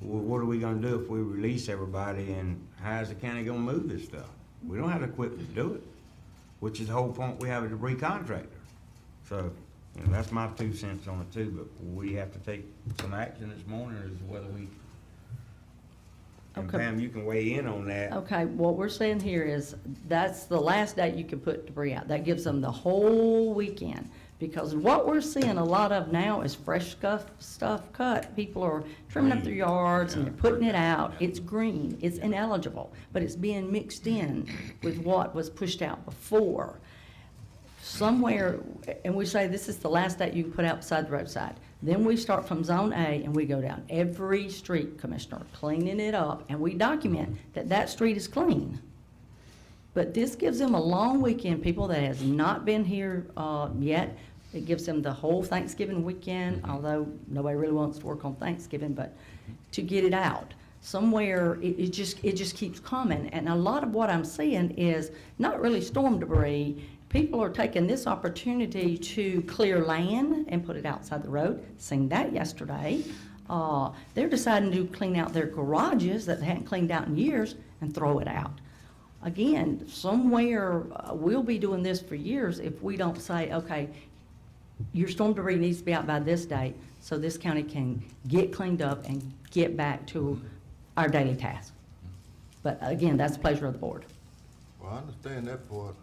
Well, what are we gonna do if we release everybody, and how's the county gonna move this stuff? We don't have the equipment to do it, which is the whole point, we have a debris contractor. So, you know, that's my 2 cents on it too, but we have to take some action this morning as to whether we, and Okay. Pam, you can weigh in on that. Okay, what we're saying here is, that's the last day you can put debris out. That gives them the whole weekend. Because what we're seeing a lot of now is fresh stuff cut. People are trimming up their yards and they're putting it out. It's green, it's ineligible, but it's being mixed in with what was pushed out before. Somewhere, and we say this is the last day you can put out beside the roadside. Then we start from Zone A and we go down every street, Commissioner, cleaning it up, and we document that that street is clean. But this gives them a long weekend, people that has not been here yet. It gives them the whole Thanksgiving weekend, although nobody really wants to work on Thanksgiving, but to get it out. Somewhere, it just keeps coming. And a lot of what I'm seeing is not really storm debris. People are taking this opportunity to clear land and put it outside the road. Seen that yesterday. They're deciding to clean out their garages that they hadn't cleaned out in years and throw it out. Again, somewhere, we'll be doing this for years if we don't say, okay, your storm debris needs to be out by this date so this county can get cleaned up and get back to our daily task. But again, that's the pleasure of the board. Well, I understand that part.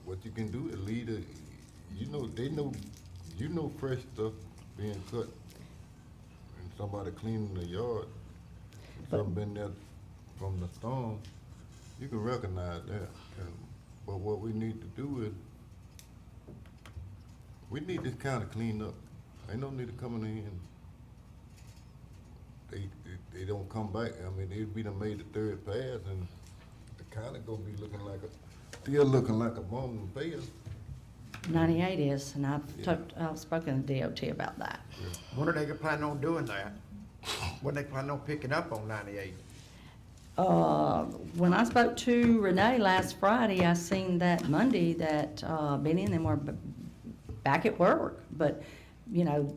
What you can do is lead a, you know fresh stuff being cut and somebody cleaning the yard, and something been there from the storm, you can recognize that. But what we need to do is, we need this county cleaned up. Ain't no need to coming in. They don't come back. I mean, we done made the third pass, and the county gonna be looking like still looking like a bum and fail. 98 is, and I've spoken to DOT about that. When are they planning on doing that? When they planning on picking up on 98? When I spoke to Renee last Friday, I seen that Monday that Benny and them were back at work. But, you know,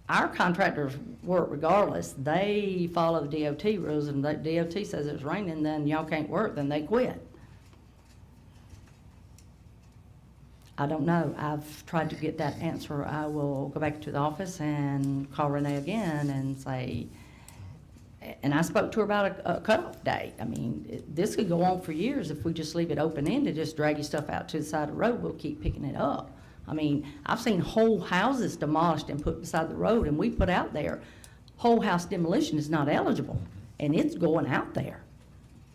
our contractors work regardless. They follow the DOT rules, and the DOT says it's raining, then y'all can't work, then they quit. I don't know. I've tried to get that answer. I will go back to the office and call Renee again and say, and I spoke to her about a cutoff date. I mean, this could go on for years if we just leave it open-ended, just drag your stuff out to the side of the road, we'll keep picking it up. I mean, I've seen whole houses demolished and put beside the road, and we put out there, whole house demolition is not eligible, and it's going out there.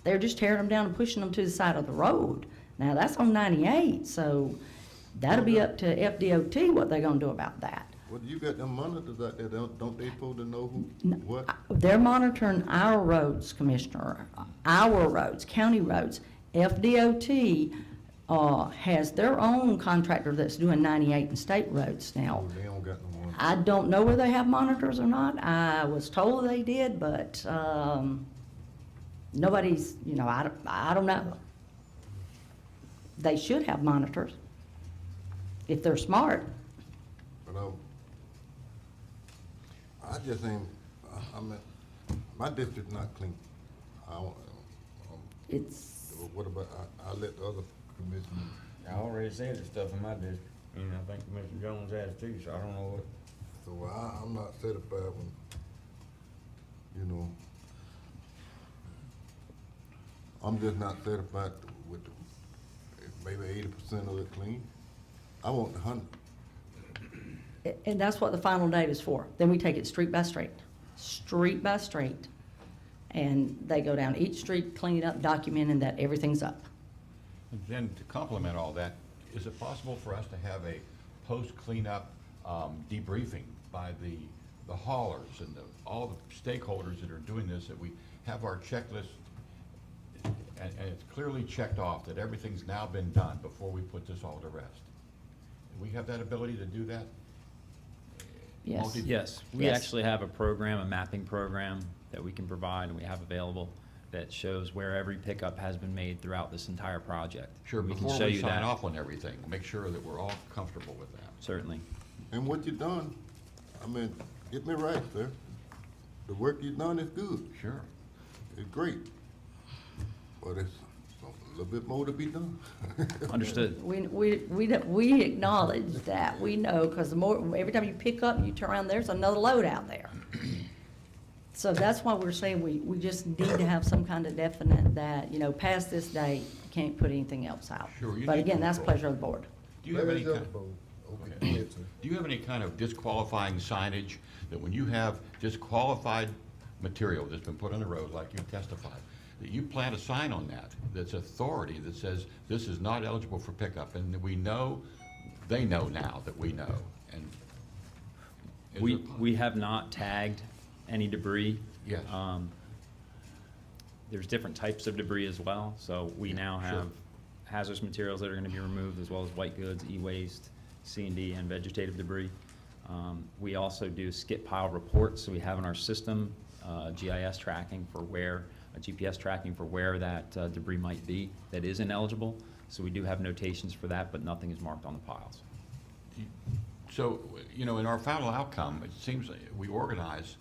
They're just tearing them down and pushing them to the side of the road. Now, that's on 98, so that'll be up to FDOT what they're gonna do about that. Well, you got them monitors out there, don't they supposed to know what? They're monitoring our roads, Commissioner, our roads, county roads. FDOT has their own contractor that's doing 98 and state roads now. They don't got no monitors. I don't know whether they have monitors or not. I was told they did, but nobody's, you know, I don't know. They should have monitors if they're smart. But I just ain't, I mean, my district's not clean. It's. What about, I let the other commissioners. I already said the stuff in my district, and I think Commissioner Jones has too, so I don't know what. So I'm not satisfied when, you know, I'm just not satisfied with maybe 80% of it clean. I want the 100. And that's what the final date is for. Then we take it street by street, and they go down each street, clean it up, documenting that everything's up. And then to complement all that, is it possible for us to have a post-cleanup debriefing by the haulers and all the stakeholders that are doing this, that we have our checklist, and it's clearly checked off that everything's now been done before we put this all to rest? Do we have that ability to do that? Yes. Yes, we Yes. actually have a program, a mapping program that we can provide and we have available that shows where every pickup has been made throughout this entire project. Sure, We can before show we you sign that. off on everything, make sure that we're all comfortable with that. Certainly. And what you done, I mean, get me right, sir. The work you done is good. Sure. It's great. But it's a little bit more to be done. Understood. We acknowledge that, we know, because the more, every time you pick up, you turn around, there's another load out there. So that's why we're saying we just need to have some kind of definite that, you know, past this date, you can't put anything else out. Sure, you But need again, to that's vote. pleasure of the board. Do you have any kind, Okay. do you have any kind of disqualifying signage that when you have disqualified material that's been put on the road, like you testified, that you plant a sign on that, that's authority that says this is not eligible for pickup, and we know, they know now that we know, and. is We there- have not tagged any debris. Yes. There's different types of debris as well, so we now Sure. have hazardous materials that are gonna be removed, as well as white goods, e-waste, C&D, and vegetative debris. We also do skip pile reports, so we have in our system, GIS tracking for where, GPS tracking for where that debris might be that is ineligible. So we do have notations for that, but nothing is marked on the piles. So, you know, in our final outcome, it seems like we organize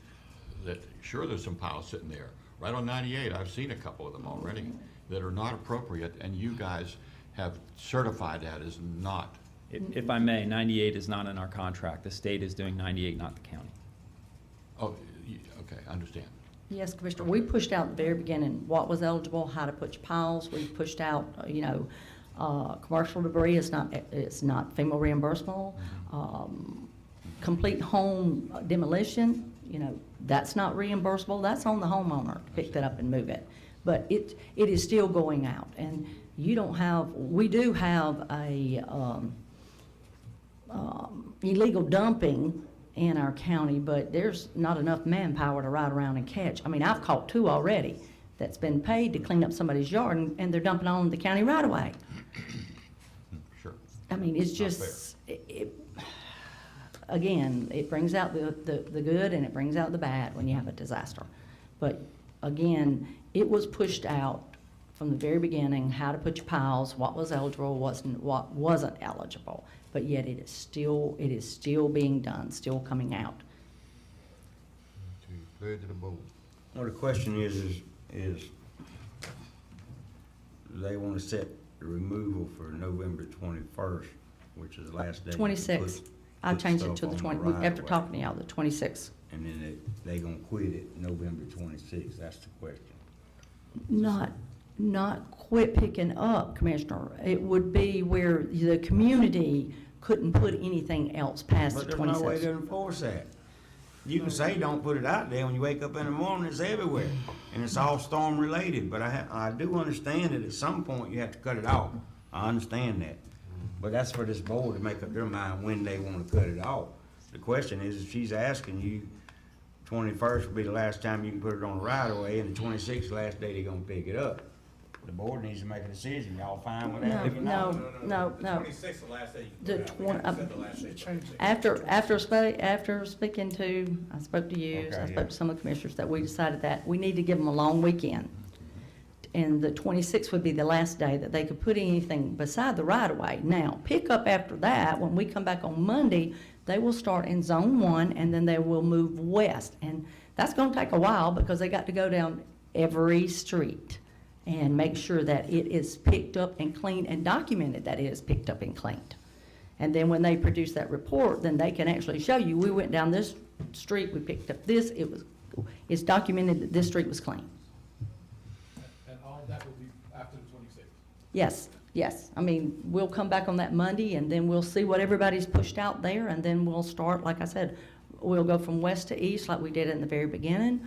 that, sure, there's some piles sitting there. Right on 98, I've seen a couple of them already that are not appropriate, and you guys have certified that as not. If I may, 98 is not in our contract. The state is doing 98, not the county. Oh, okay, I understand. Yes, Commissioner, we pushed out at the very beginning what was eligible, how to put your piles. We pushed out, you know, commercial debris is not FEMA reimbursable. Complete home demolition, you know, that's not reimbursable. That's on the homeowner to pick that up and move it. But it is still going out. And you don't have, we do have a illegal dumping in our county, but there's not enough manpower to ride around and catch. I mean, I've caught 2 already that's been paid to clean up somebody's yard, and they're dumping on the county right away. Sure. I mean, it's just, again, it brings out the good and it brings out the bad when you have a disaster. But again, it was pushed out from the very beginning, how to put your piles, what was eligible, what wasn't eligible. But yet it is still being done, still coming out. Pledge of the board. Well, the question is they want to set the removal for November 21st, which is the last day. to 26. put- I put changed it stuff to the on 20, right after of way. talking to y'all, the 26th. And then they gonna quit it November 26th, that's the question. Not quit picking up, Commissioner. It would be where the community couldn't put anything else past the But there's no way 26th. to enforce that. You can say don't put it out there, when you wake up in the morning, it's everywhere, and it's all storm related, but I do understand that at some point you have to cut it off. I understand that. But that's for this board to make up their mind when they wanna cut it off. The question is, if she's asking you, 21st will be the last time you can put it on the right of way, and the 26th is the last day they're gonna pick it up. The board needs to make a decision, y'all fine with that? or not? No. 26th is the last day you The can put it out. We twen- said the last day you can put it out. After speaking to, I spoke to you, I Okay, spoke yeah. to some of the commissioners, that we decided that we need to give them a long weekend. And the 26th would be the last day that they could put anything beside the right-of-way. Now, pick up after that, when we come back on Monday, they will start in Zone 1, and then they will move west. And that's gonna take a while, because they got to go down every street and make sure that it is picked up and cleaned, and documented that it is picked up and cleaned. And then when they produce that report, then they can actually show you, we went down this street, we picked up this, it's documented that this street was clean. And all of that will be after the 26th. Yes. I mean, we'll come back on that Monday, and then we'll see what everybody's pushed out there, and then we'll start, like I said, we'll go from west to east like we did in the very beginning.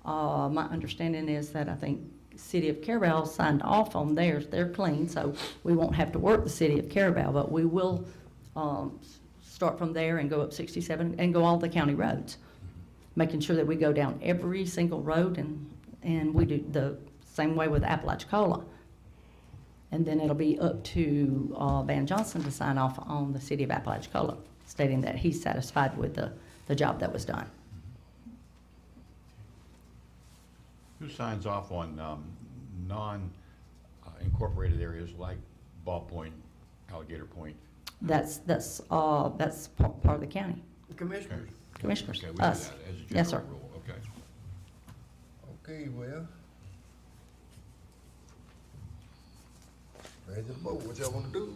My understanding is that I think City of Carabel signed off on theirs. They're clean, so we won't have to work the City of Carabel, but we will start from there and go up 67 and go all the county roads, making sure that we go down every single road and And we do the same way with Apalachicola. And then it'll be up to Van Johnson to sign off on the city of Apalachicola, stating that he's satisfied with the job that was done. Who signs off on non-incorporated areas like Ball Point, Alligator Point? That's part of the county. Commissioners. Commissioners, Okay, we do us. that as a Yes, sir. general rule, okay. Okay, well. Ready to vote, what y'all wanna do?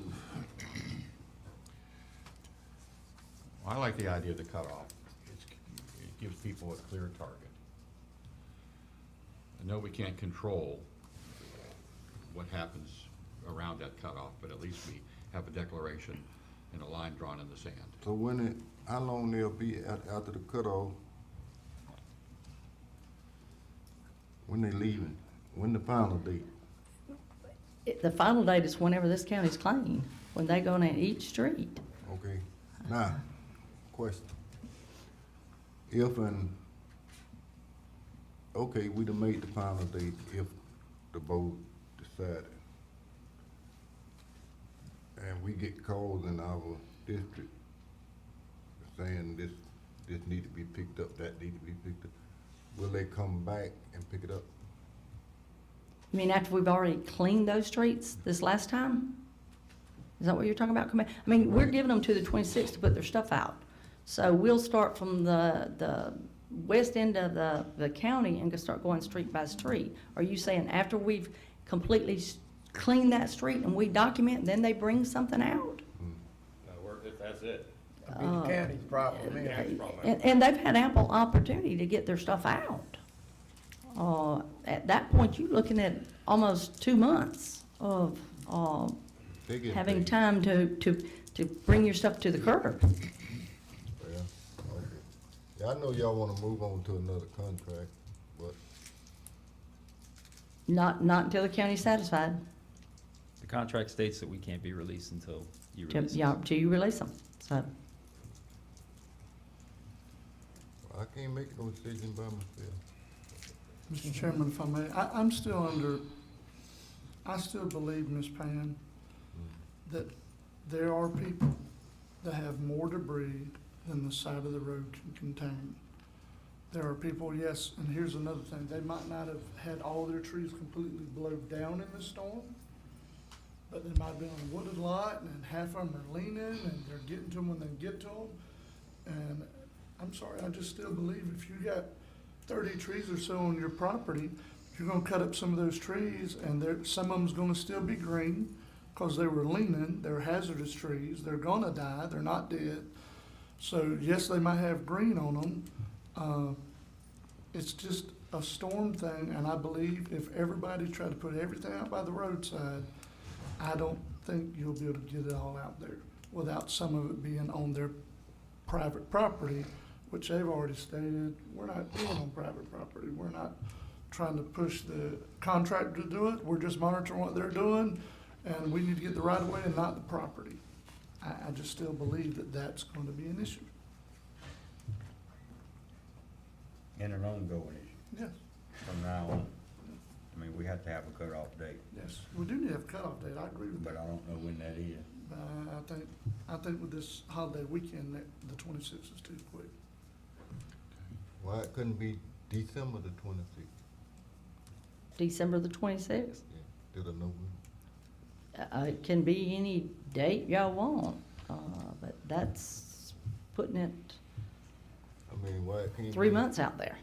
I like the idea of the cutoff. It gives people a clear target. I know we can't control what happens around that cutoff, but at least we have a declaration and a line drawn in the sand. So how long they'll be after the cutoff? When they leaving? When the final date? The final date is whenever this county's clean, when they go in each street. Okay, now, question. If okay, we done made the final date if the board decided. And we get calls in our district saying this need to be picked up, that need to be picked up. Will they come back and pick it up? You mean after we've already cleaned those streets this last time? Is that what you're talking about? I mean, we're giving them to the 26th to put their stuff out. So we'll start from the west end of the county and start going street by street. Are you saying after we've completely cleaned that street and we document, then they bring something out? If that's it. Be the county's problem, man. And they've had ample opportunity to get their stuff out. At that point, you're looking at almost 2 months of having time to bring your stuff to the curb. Well, okay. Yeah, I know y'all wanna move on to another contract, but Not until the county's satisfied. The contract states that we can't be released until you release Yeah, us. till you release them. So I can't make no decision by myself. Mr. Chairman, if I may, I still believe, Ms. Pan, that there are people that have more debris than the side of the road can contain. There are people, yes, and here's another thing, they might not have had all their trees completely blowed down in the storm, but they might have been on a wooded lot, and half of them are leaning, and they're getting to them when they get to them. And I'm sorry, I just still believe if you got 30 trees or so on your property, you're gonna cut up some of those trees, and some of them's gonna still be green, because they were leaning, they're hazardous trees, they're gonna die, they're not dead. So yes, they might have green on them. It's just a storm thing, and I believe if everybody tried to put everything out by the roadside, I don't think you'll be able to get it all out there without some of it being on their private property, which they've already stated, we're not doing on private property. We're not trying to push the contractor to do it. We're just monitoring what they're doing, and we need to get the right of way and not the property. I just still believe that that's going to be an issue. And an ongoing issue Yes, from now on. I mean, we have to have a cutoff date, yes. We do need to have a cutoff date. I agree with but that. I don't know when that is. I think with this holiday weekend, that the 26th is too quick. Why it couldn't be December the 26th? December the 26th. Did I know? It can be any date y'all want, but that's putting it I mean, why it can't 3 be- months out there.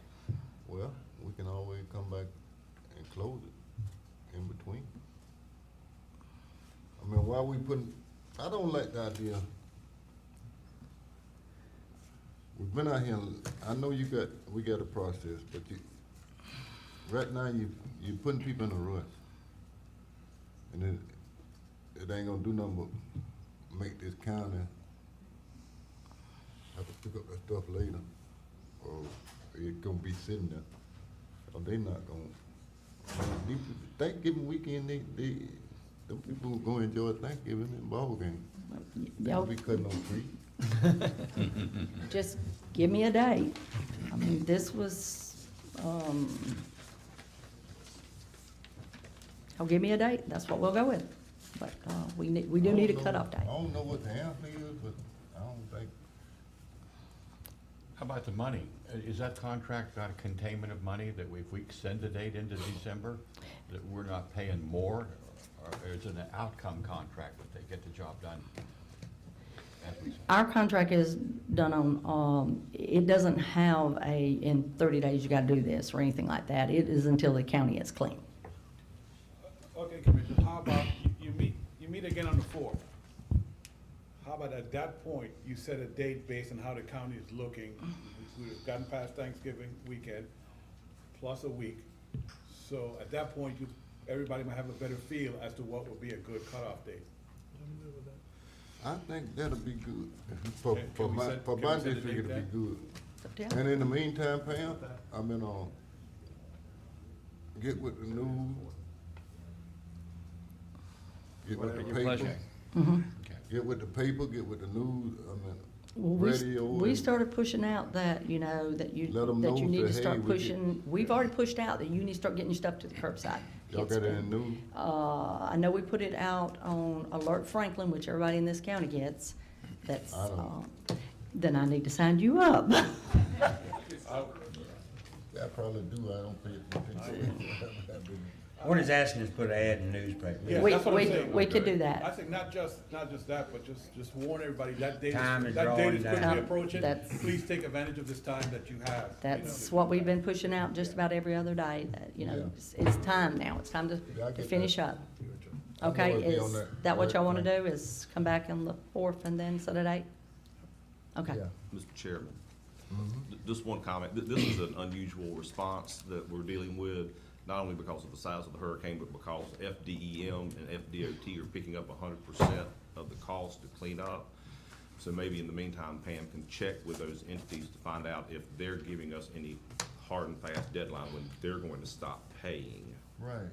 Well, we can always come back and close it in between. I mean, why we putting, I don't like the idea. We've been out here, I know we got a process, but right now you putting people in a rush. And it ain't gonna do nothing but make this county have to pick up that stuff later. Or it's gonna be sitting there. Or they not gonna, Thanksgiving weekend, them people gonna enjoy Thanksgiving and ball game. They'll be cutting on trees. Just give me a date. I mean, this was, He'll give me a date, that's what we'll go with. But, we do need a cutoff date. I don't know what the answer is, but I don't think, How about the money? Is that contract got a containment of money that if we extend the date into December, that we're not paying more? Or is it an outcome contract that they get the job done? as we say? Our contract is done on, it doesn't have in 30 days you gotta do this or anything like that. It is until the county is clean. Okay, Commissioner, how about you meet again on the 4th? How about at that point, you set a date based on how the county is looking? We've gotten past Thanksgiving weekend, plus a week. So at that point, everybody might have a better feel as to what would be a good cutoff date. I think that'll be good. For Can we my set a district, date it'll be then? good. Up to you. And in the meantime, Pam, I've been get with the news, get with the Your paper, pleasure. get with the paper, get with the news, Well, radio. we and- started pushing out that, you know, that you Let 'em know need to that, start hey, we pushing, we've already pushed out that you need to start getting your stuff to the curbside. Y'all It's got it been- in the news? I know we put it out on Alert Franklin, which everybody in this county gets. That's, I don't. then I need to sign you up. I probably do, I don't pay attention. What he's asking is put an ad in the newspaper. Yeah, We- that's what I'm we- saying. we could do that. I think not just that, but just warn everybody, that date Time is is quickly drawing down. approaching. That's- Please take advantage of this time that you have. That's what we've been pushing out just about every other day, that, you know, Yeah. it's time now. It's time Yeah, I to get finish that. up. I know Okay, it'll be on is that that what y'all work wanna plan. do, is come back on the 4th and then set a date? Okay. Yeah. Mr. Chairman, Mhm. just one comment. This is an unusual response that we're dealing with, not only because of the size of the hurricane, but because FDEM and FDOT are picking up 100% of the cost to clean up. So maybe in the meantime, Pam can check with those entities to find out if they're giving us any hard and fast deadline when they're going to stop paying. Right,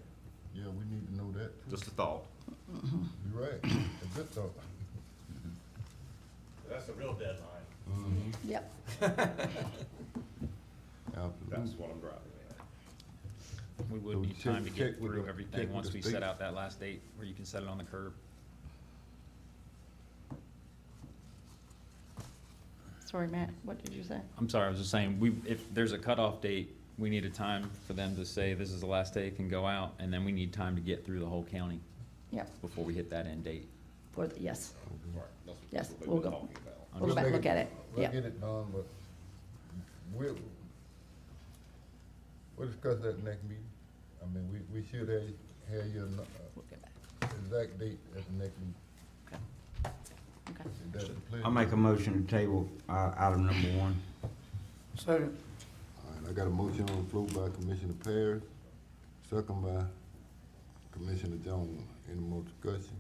yeah, we need to know that too. Just a thought. You're right, a good thought. That's the real deadline. Yep. That's what I'm driving at. We So would need check- time to check get with through the- everything check with once the we state. set out that last date where you can set it on the curb. Sorry, Matt, what did you say? I'm sorry, I was just saying, if there's a cutoff date, we need a time for them to say this is the last day it can go out, and then we need time to get through the whole county Yep, before we hit that end date. yes, That's yes, what they've we'll been go. talking about. We'll go back and look at it, We'll yeah. get it done, but we'll discuss that next meeting. I mean, we should have your We'll get back. exact date at the next meeting. Okay. Is that the plan? I'll make a motion to table, item number 1. Second. All right, I got a motion on the floor by Commissioner Parrish, second by Commissioner Jones. Any more discussion?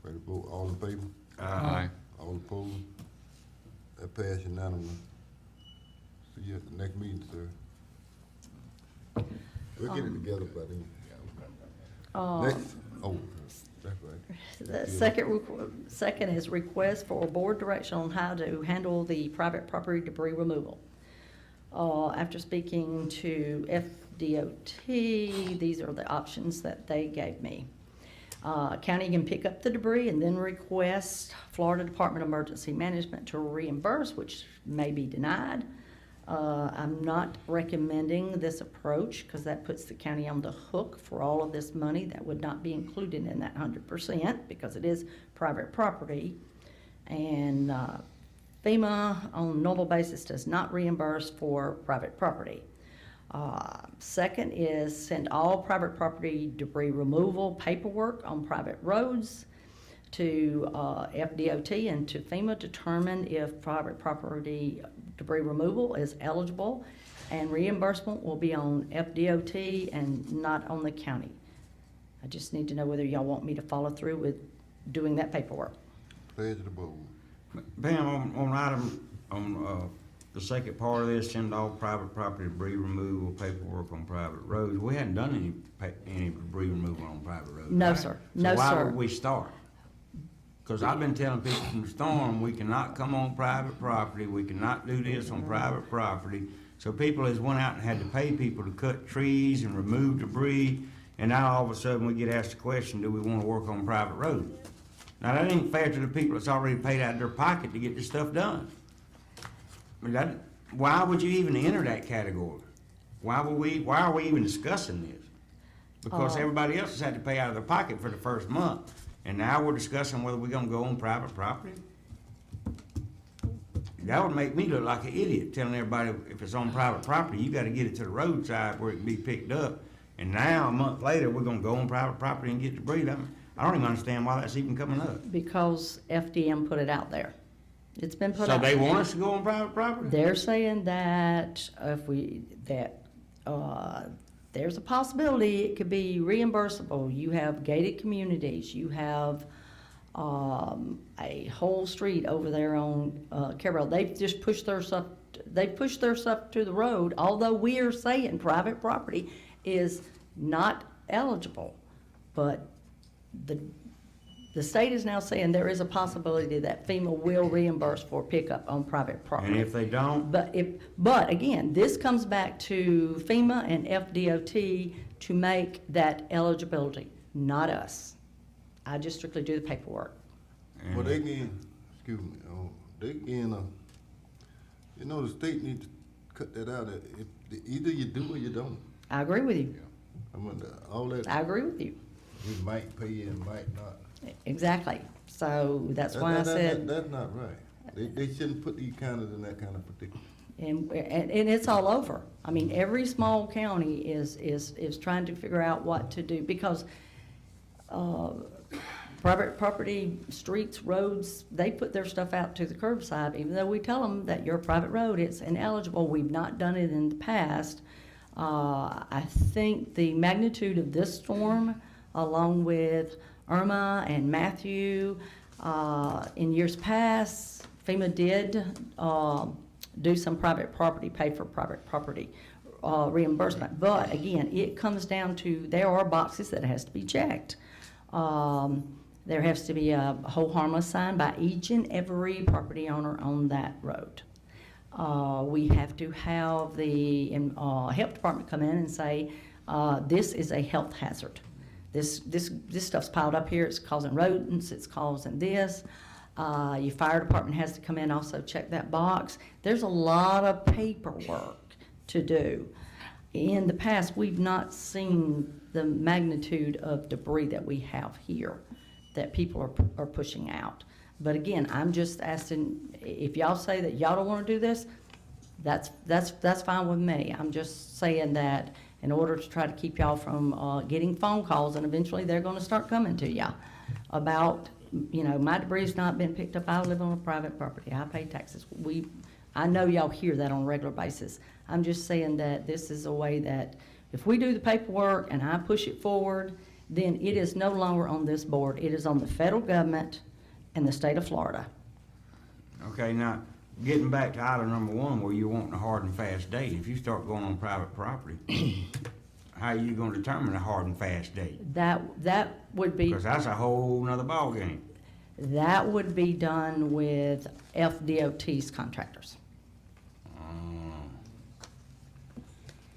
Ready to vote, all in favor? Aye. All opposed? That pass unanimous. See you at the next meeting, sir. We'll get it together by then. Next, oh, that's right. The second is request for board direction on how to handle the private property debris removal. After speaking to FDOT, these are the options that they gave me. County can pick up the debris and then request Florida Department of Emergency Management to reimburse, which may be denied. I'm not recommending this approach because that puts the county on the hook for all of this money that would not be included in that 100% because it is private property. And FEMA on a normal basis does not reimburse for private property. Second is send all private property debris removal paperwork on private roads to FDOT and to FEMA, determine if private property debris removal is eligible, and reimbursement will be on FDOT and not on the county. I just need to know whether y'all want me to follow through with doing that paperwork. Pledge of the board. Pam, on item, the second part of this, send all private property debris removal paperwork on private roads. We hadn't done any debris removal on private roads. No, right? sir. So No, why sir. would we start? Because I've been telling people from the storm, we cannot come on private property, we cannot do this on private property. So people has went out and had to pay people to cut trees and remove debris, and now all of a sudden we get asked the question, do we wanna work on private roads? Now, that ain't fair to the people that's already paid out of their pocket to get this stuff done. I mean, why would you even enter that category? Why are we even discussing this? Because everybody else has had to pay out of their pocket for the first month, and now we're discussing whether we're gonna go on private property? That would make me look like an idiot, telling everybody if it's on private property, you gotta get it to the roadside where it can be picked up. And now, a month later, we're gonna go on private property and get debris. I don't even understand why that's even coming up. Because FDM put it out there. It's been put So out. they want us to go on private property? They're saying that there's a possibility it could be reimbursable. You have gated communities, you have a whole street over there on Carroll. They've just pushed their stuff to the road, although we are saying private property is not eligible. But the state is now saying there is a possibility that FEMA will reimburse for pickup on private property. And if they don't? But again, this comes back to FEMA and FDOT to make that eligibility, not us. I just strictly do the paperwork. Well, they can, excuse me, they can, the state needs to cut that out. Either you do or you don't. I agree with you. I mean, all that. I agree with you. We might pay and might not. Exactly. So that's why I said. That's not right. They shouldn't put these counties in that kind of predicament. And it's all over. I mean, every small county is trying to figure out what to do because private property, streets, roads, they put their stuff out to the curbside, even though we tell them that you're a private road, it's ineligible. We've not done it in the past. I think the magnitude of this storm, along with Irma and Matthew, in years past, FEMA did do some private property, pay for private property reimbursement. But again, it comes down to there are boxes that has to be checked. There has to be a hold harmless sign by each and every property owner on that road. We have to have the health department come in and say, this is a health hazard. This stuff's piled up here, it's causing rodents, it's causing this. Your fire department has to come in, also check that box. There's a lot of paperwork to do. In the past, we've not seen the magnitude of debris that we have here that people are pushing out. But again, I'm just asking, if y'all say that y'all don't want to do this, that's fine with me. I'm just saying that in order to try to keep y'all from getting phone calls, and eventually they're going to start coming to y'all about, my debris's not been picked up. I live on a private property. I pay taxes. I know y'all hear that on a regular basis. I'm just saying that this is a way that if we do the paperwork and I push it forward, then it is no longer on this board. It is on the federal government and the state of Florida. Okay, now, getting back to item number 1, where you're wanting a hard and fast date, if you start going on private property, how are you gonna determine a hard and fast date? That would be. Because that's a whole nother ballgame. That would be done with FDOT's contractors.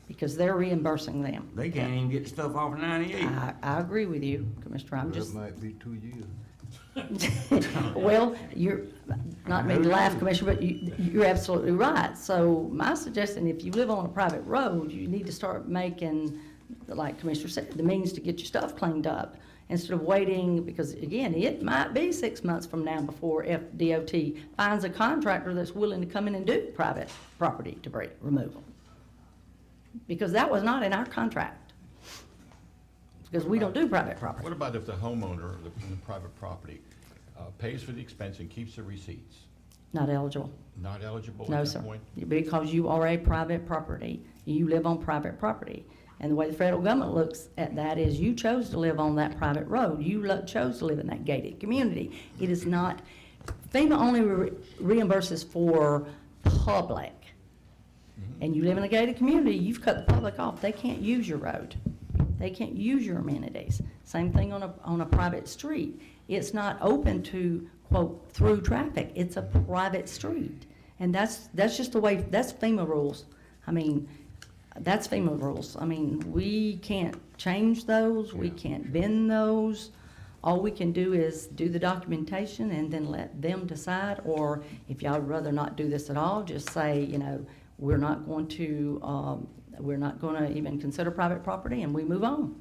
Because they're reimbursing them. They can't even get the stuff off of 98. I agree with you, Commissioner. That might be 2 years. Well, you're, not me to laugh, Commissioner, but you're absolutely right. So my suggestion, if you live on a private road, you need to start making, like Commissioner said, the means to get your stuff cleaned up instead of waiting, because again, it might be 6 months from now before FDOT finds a contractor that's willing to come in and do private property debris removal. Because that was not in our contract. Because we don't do private property. What about if the homeowner in the private property pays for the expense and keeps the receipts? Not eligible. Not eligible No, at sir. that point? Because you are a private property. You live on private property. And the way the federal government looks at that is you chose to live on that private road. You chose to live in that gated community. It is not, FEMA only reimburses for public. And you live in a gated community, you've cut the public off. They can't use your road. They can't use your amenities. Same thing on a private street. It's not open to, quote, through traffic. It's a private street. And that's just the way, that's FEMA rules. I mean, that's FEMA rules. I mean, we can't change those, we can't bend those. All we can do is do the documentation and then let them decide, or if y'all would rather not do this at all, just say, you know, we're not going to even consider private property, and we move on.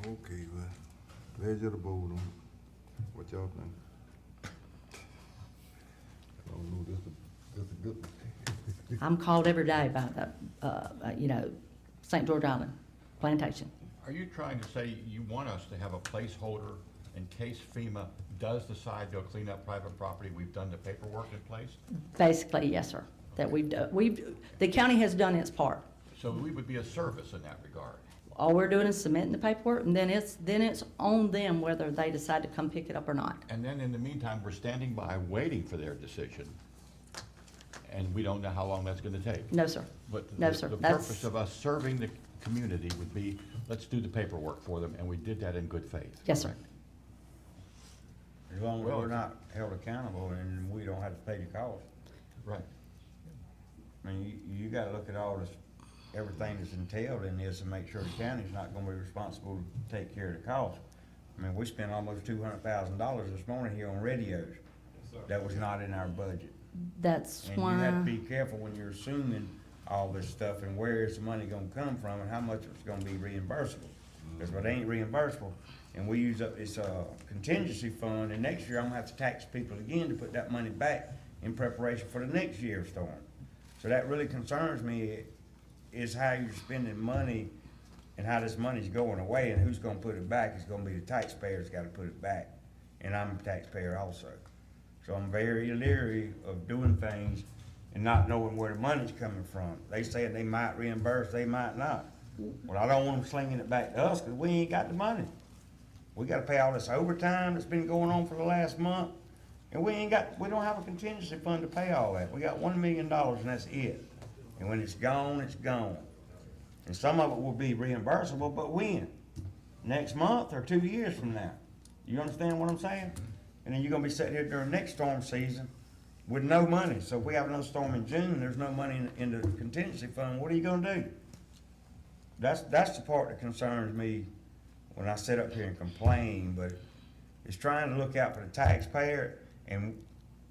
Okay, well, pleasure to vote on. What y'all think? I don't know, this is good. I'm called every day by the, St. George Island Plantation. Are you trying to say you want us to have a placeholder in case FEMA does decide they'll clean up private property? We've done the paperwork in place? Basically, yes, sir, that the county has done its part. So we would be a service in that regard. All we're doing is submitting the paperwork, and then it's on them whether they decide to come pick it up or not. And then in the meantime, we're standing by waiting for their decision. And we don't know how long that's gonna take. No, sir. But No, sir. the That's- purpose of us serving the community would be, let's do the paperwork for them, and we did that in good faith. Yes, sir. As long as Well, we're not held accountable and we don't have to pay the cost. Right. I mean, you gotta look at all this, everything that's entailed in this and make sure the county's not gonna be responsible to take care of the cost. I mean, we spent almost $200,000 this morning here on radios. That was not in our budget. That's And you have to why, be careful when you're assuming all this stuff and where is the money gonna come from and how much it's gonna be reimbursable. Because if it ain't reimbursable, and we use up this, contingency fund, and next year I'm gonna have to tax people again to put that money back in preparation for the next year's storm. So that really concerns me, is how you're spending money and how this money's going away, and who's gonna put it back. It's gonna be the taxpayers gotta put it back, and I'm a taxpayer also. So I'm very leery of doing things and not knowing where the money's coming from. They said they might reimburse, they might not. Well, I don't want them slinging it back to us, cause we ain't got the money. We gotta pay all this overtime that's been going on for the last month, and we don't have a contingency fund to pay all that. We got $1 million and that's it. And when it's gone, it's gone. And some of it will be reimbursable, but when? Next month or 2 years from now? You understand what I'm saying? And then you're gonna be sitting here during next storm season with no money. So if we have another storm in June, there's no money in the contingency fund, what are you gonna do? That's the part that concerns me when I sit up here and complain, but it's trying to look out for the taxpayer, and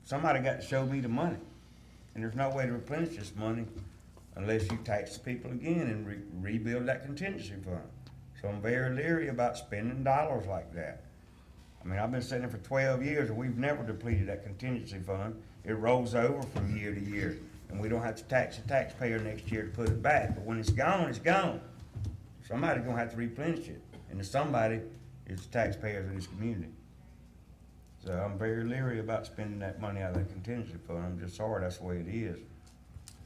somebody got to show me the money. And there's no way to replenish this money unless you tax the people again and rebuild that contingency fund. So I'm very leery about spending dollars like that. I mean, I've been sitting there for 12 years and we've never depleted that contingency fund. It rolls over from year to year, and we don't have to tax the taxpayer next year to put it back. But when it's gone, it's gone. Somebody's gonna have to replenish it, and the somebody is the taxpayers of this community. So I'm very leery about spending that money out of that contingency fund. I'm just sorry that's the way it is.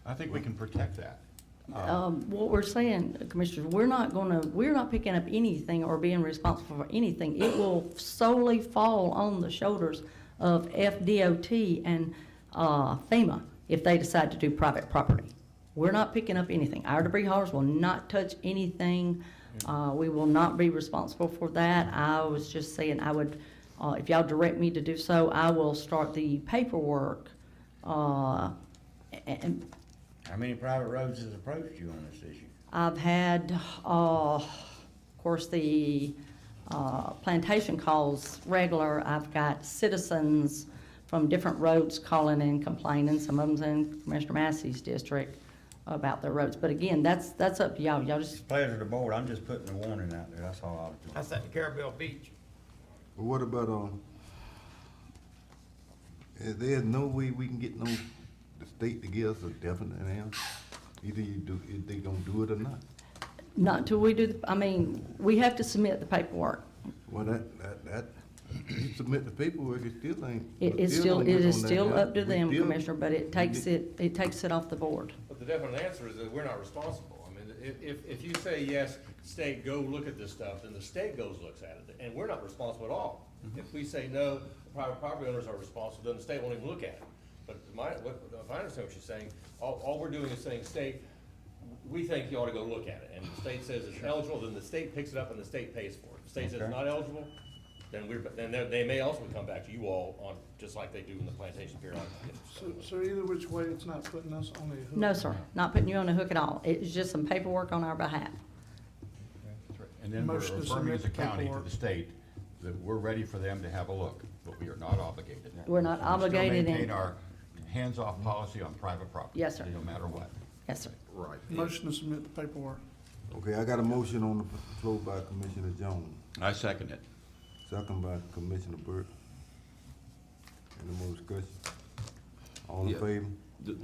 I think we can protect that. what we're saying, Commissioners, we're not picking up anything or being responsible for anything. It will solely fall on the shoulders of FDOT and FEMA if they decide to do private property. We're not picking up anything. Our debris haulers will not touch anything. We will not be responsible for that. I was just saying I would, if y'all direct me to do so, I will start the paperwork. And How many private roads has approached you on this issue? I've had, of course, the plantation calls regular. I've got citizens from different roads calling and complaining. Some of them's in Commissioner Massey's district about their roads. But again, that's up to y'all. Y'all just, Pleasure to board. I'm just putting a warning out there. That's all I was doing. That's at the Carabel Beach. But what about, there's no way we can get the state to give us a definite answer? Either you do, if they gonna do it or not. not till we do, we have to submit the paperwork. Well, you submit the paperwork, it still ain't. It is still up to them, Commissioner, but it takes it off the board. But the definite answer is that we're not responsible. I mean, if you say, yes, state, go look at this stuff, then the state goes, looks at it, and we're not responsible at all. If we say, no, the private property owners are responsible, then the state won't even look at it. But if I understand what you're saying, all we're doing is saying, state, we think you ought to go look at it. And the state says it's eligible, then the state picks it up and the state pays for it. If the state says it's not eligible, then they may also come back to you all on, just like they do in the plantation pier. So either which way, it's not putting us on a hook? No, sir, not putting you on the hook at all. It's just some paperwork on our behalf. And then we're Motion to affirming as a submit the county to paperwork. the state that we're ready for them to have a look, but we are not obligated. We're not obligated We in- still maintain our hands-off policy on private property. Yes, sir. No matter what. Yes, sir. Right. Motion to submit the paperwork. Okay, I got a motion on the floor by Commissioner Jones, I second it. second by Commissioner Burke. Any more discussion? All in Yeah. favor?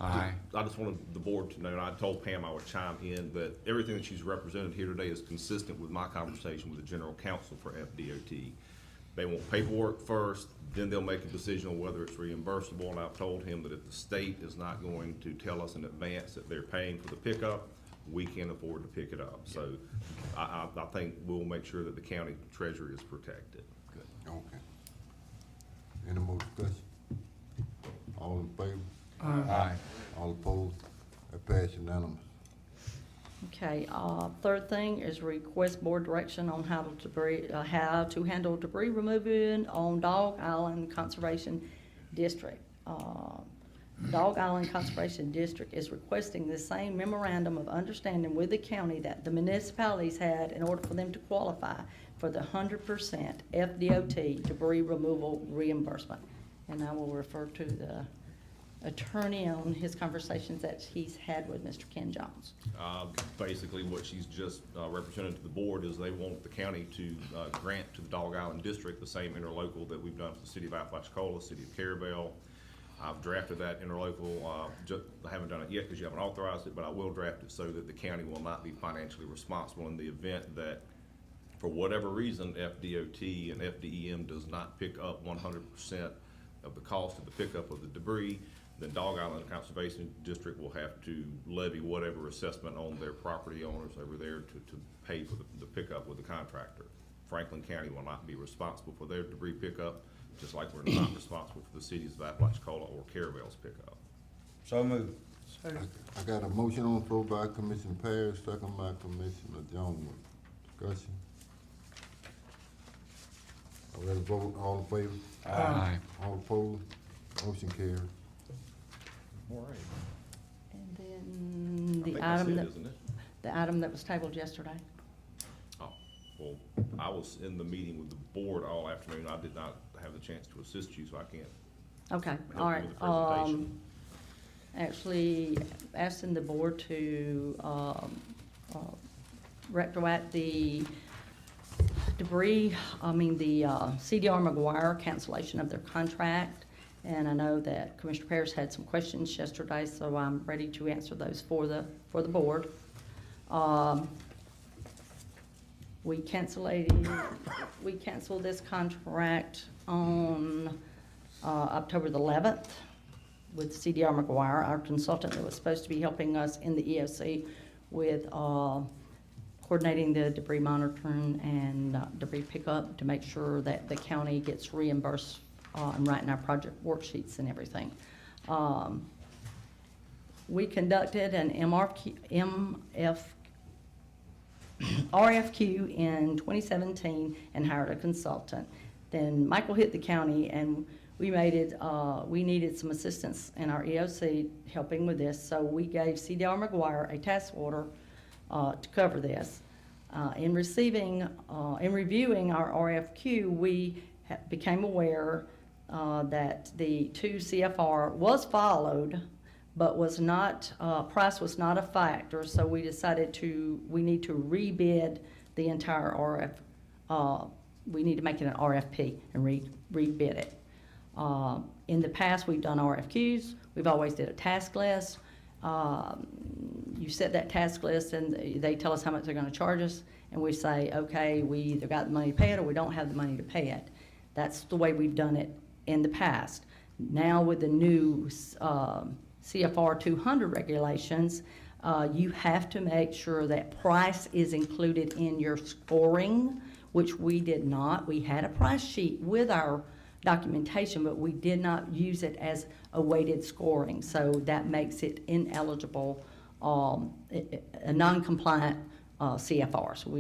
Aye. I just wanted the board to know, and I told Pam I would chime in, that everything that she's represented here today is consistent with my conversation with the general counsel for FDOT. They want paperwork first, then they'll make a decision on whether it's reimbursable, and I've told him that if the state is not going to tell us in advance that they're paying for the pickup, we can't afford to pick it up. So I think we'll make sure that the county treasury is protected. Okay. Any more discussion? All in favor? Aye. All opposed? That pass unanimous. Okay, third thing is request board direction on how to handle debris removal on Dog Island Conservation District. Dog Island Conservation District is requesting the same memorandum of understanding with the county that the municipalities had in order for them to qualify for the 100% FDOT debris removal reimbursement. And I will refer to the attorney on his conversations that he's had with Mr. Ken Jones. Basically, what she's just represented to the board is they want the county to grant to the Dog Island District the same interlocal that we've done for the city of Apalachicola, city of Carabel. I've drafted that interlocal, I haven't done it yet because you haven't authorized it, but I will draft it so that the county will not be financially responsible in the event that, for whatever reason, FDOT and FDEM does not pick up 100% of the cost of the pickup of the debris. Then Dog Island Conservation District will have to levy whatever assessment on their property owners over there to pay for the pickup with the contractor. Franklin County will not be responsible for their debris pickup, just like we're not responsible for the cities of Apalachicola or Carabel's pickup. So moved. I got a motion on the floor by Commissioner Parrish, second by Commissioner Jones. Discussion? I ready to vote? All in favor? Aye. All opposed? Motion carried. All right. And then I the think that's item it, that, isn't it? the item that was tabled yesterday. Oh, well, I was in the meeting with the board all afternoon. I did not have the chance to assist you, so I can't. Okay, help all you right. with the presentation. Actually, asking the board to retroact the debris, the CDR McGuire cancellation of their contract. And I know that Commissioner Parrish had some questions yesterday, so I'm ready to answer those for the board. We canceled this contract on October the 11th with CDR McGuire, our consultant that was supposed to be helping us in the EOC with coordinating the debris monitoring and debris pickup to make sure that the county gets reimbursed and writing our project worksheets and everything. We conducted an RFQ in 2017 and hired a consultant. Then Michael hit the county and we needed some assistance in our EOC helping with this, so we gave CDR McGuire a task order to cover this. In reviewing our RFQ, we became aware that the 2 CFR was followed, but was not, price was not a factor, so we decided we need to rebid the entire we need to make it an RFP and rebid it. In the past, we've done RFQs, we've always did a task list. You set that task list and they tell us how much they're gonna charge us, and we say, okay, we either got the money to pay it or we don't have the money to pay it. That's the way we've done it in the past. Now with the new CFR 200 regulations, you have to make sure that price is included in your scoring, which we did not. We had a price sheet with our documentation, but we did not use it as a weighted scoring, so that makes it ineligible, a non-compliant CFR, so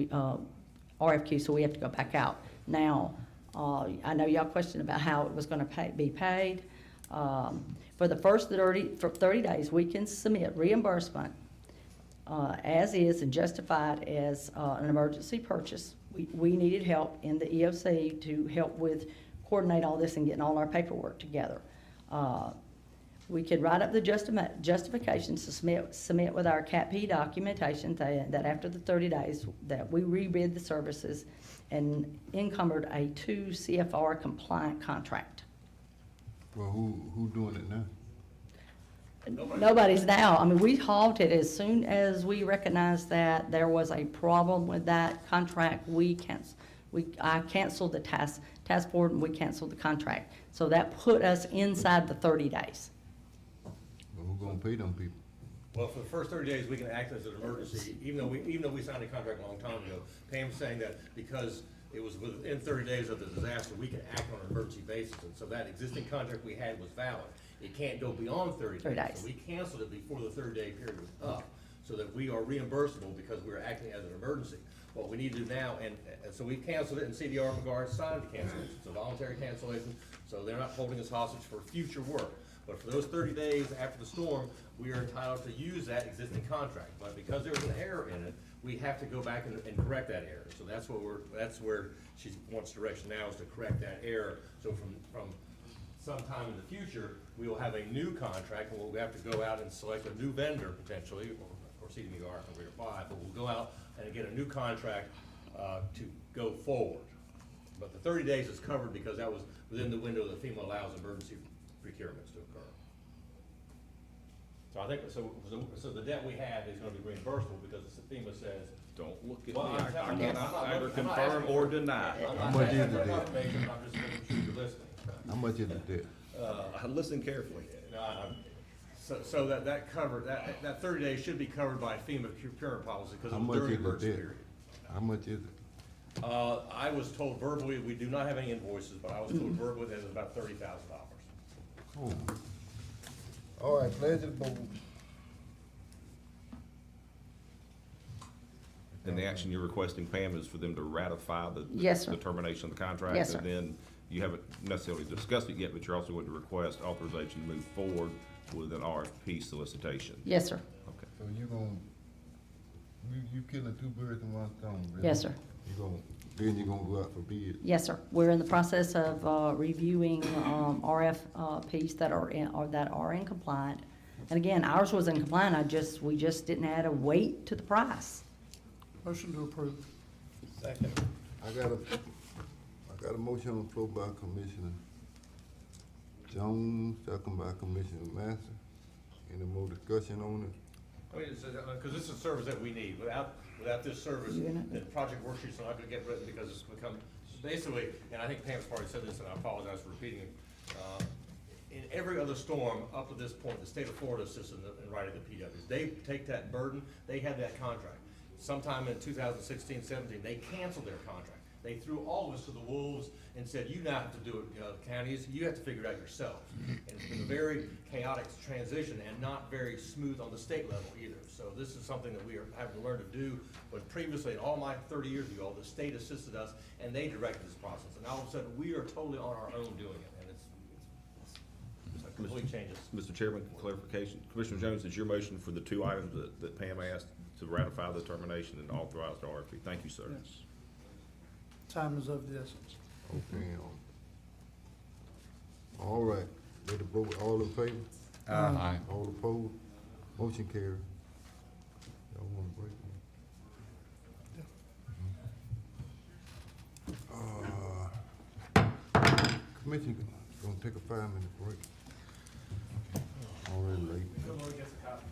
RFQ, so we have to go back out. Now, I know y'all questioned about how it was gonna be paid. For the first 30 days, we can submit reimbursement as is and justified as an emergency purchase. We needed help in the EOC to help with coordinate all this and getting all our paperwork together. We could write up the justifications to submit with our CAP-P documentation that after the 30 days that we rebid the services and encumbered a 2 CFR compliant contract. Well, who doing it now? Nobody's now. I mean, we halted as soon as we recognized that there was a problem with that contract. I canceled the task board and we canceled the contract. So that put us inside the 30 days. Well, who gonna pay them people? Well, for the first 30 days, we can act as an emergency, even though we signed a contract a long time ago. Pam's saying that because it was within 30 days of the disaster, we can act on an emergency basis. And so that existing contract we had was valid. It can't go beyond 30 days. So we canceled it before the 30-day period was up, so that we are reimbursable because we're acting as an emergency. What we need to do now, and so we've canceled it, and CDR and McGuire signed the cancellation. It's a voluntary cancellation, so they're not holding us hostage for future work. But for those 30 days after the storm, we are entitled to use that existing contract. But because there was an error in it, we have to go back and correct that error. So that's where she wants direction now, is to correct that error. So from sometime in the future, we will have a new contract, and we'll have to go out and select a new vendor potentially, or CDR can reapply, but we'll go out and get a new contract to go forward. But the 30 days is covered because that was within the window that FEMA allows emergency procurements to occur. So I think, so the debt we have is gonna be reimbursable because FEMA says. Don't look at me, Well, I I'm cannot not either looking- I'm not confirm asking or for- deny. I'm much not is asking the for debt? confirmation, I'm just making sure you're listening. How much is the debt? Listen carefully. So that covered, that 30 days should be covered by FEMA procurement policy because How it was much during is the the emergency debt? period. How much is it? I was told verbally, we do not have any invoices, but I was told verbally that it was about $30,000. Oh. All right, pleasure to the board. And the action you're requesting, Pam, is for them to ratify the Yes, sir. the termination of the contract? Yes, sir. And then you haven't necessarily discussed it yet, but you're also going to request authorization to move forward with an RFP solicitation? Yes, sir. Okay. So you killing two birds in one stone, really? Yes, sir. Then you're gonna go out for bid. Yes, sir. We're in the process of reviewing RFPs that are in compliant. And again, ours was in compliant, we just didn't add a weight to the price. Motion to approve. Second. I got a motion on the floor by Commissioner Jones, second by Commissioner Master. Any more discussion on it? I mean, because this is a service that we need. Without this service, the project worksheets are not gonna get written because it's become, basically, and I think Pam's already said this, and I apologize for repeating it. In every other storm up to this point, the state of Florida assisted in writing the PWs. They take that burden, they had that contract. Sometime in 2016, 17, they canceled their contract. They threw all of us to the wolves and said, you now have to do it, counties, you have to figure it out yourself. And it's been a very chaotic transition and not very smooth on the state level either. So this is something that we are having to learn to do, but previously, all my 30 years ago, the state assisted us and they directed this process. And all of a sudden, we are totally on our own doing it, and it's a complete changes. Mr. Chairman, clarification. Commissioner Jones, is your motion for the two items that Pam asked to ratify the termination and authorize the RFP? Thank you, sir. Yes. Time is of the essence. Okay. All right, let the vote, all in favor? Aye. All opposed? Motion carried. Y'all wanna break? Commission, gonna take a 5-minute break. Already late. Someone gets a copy.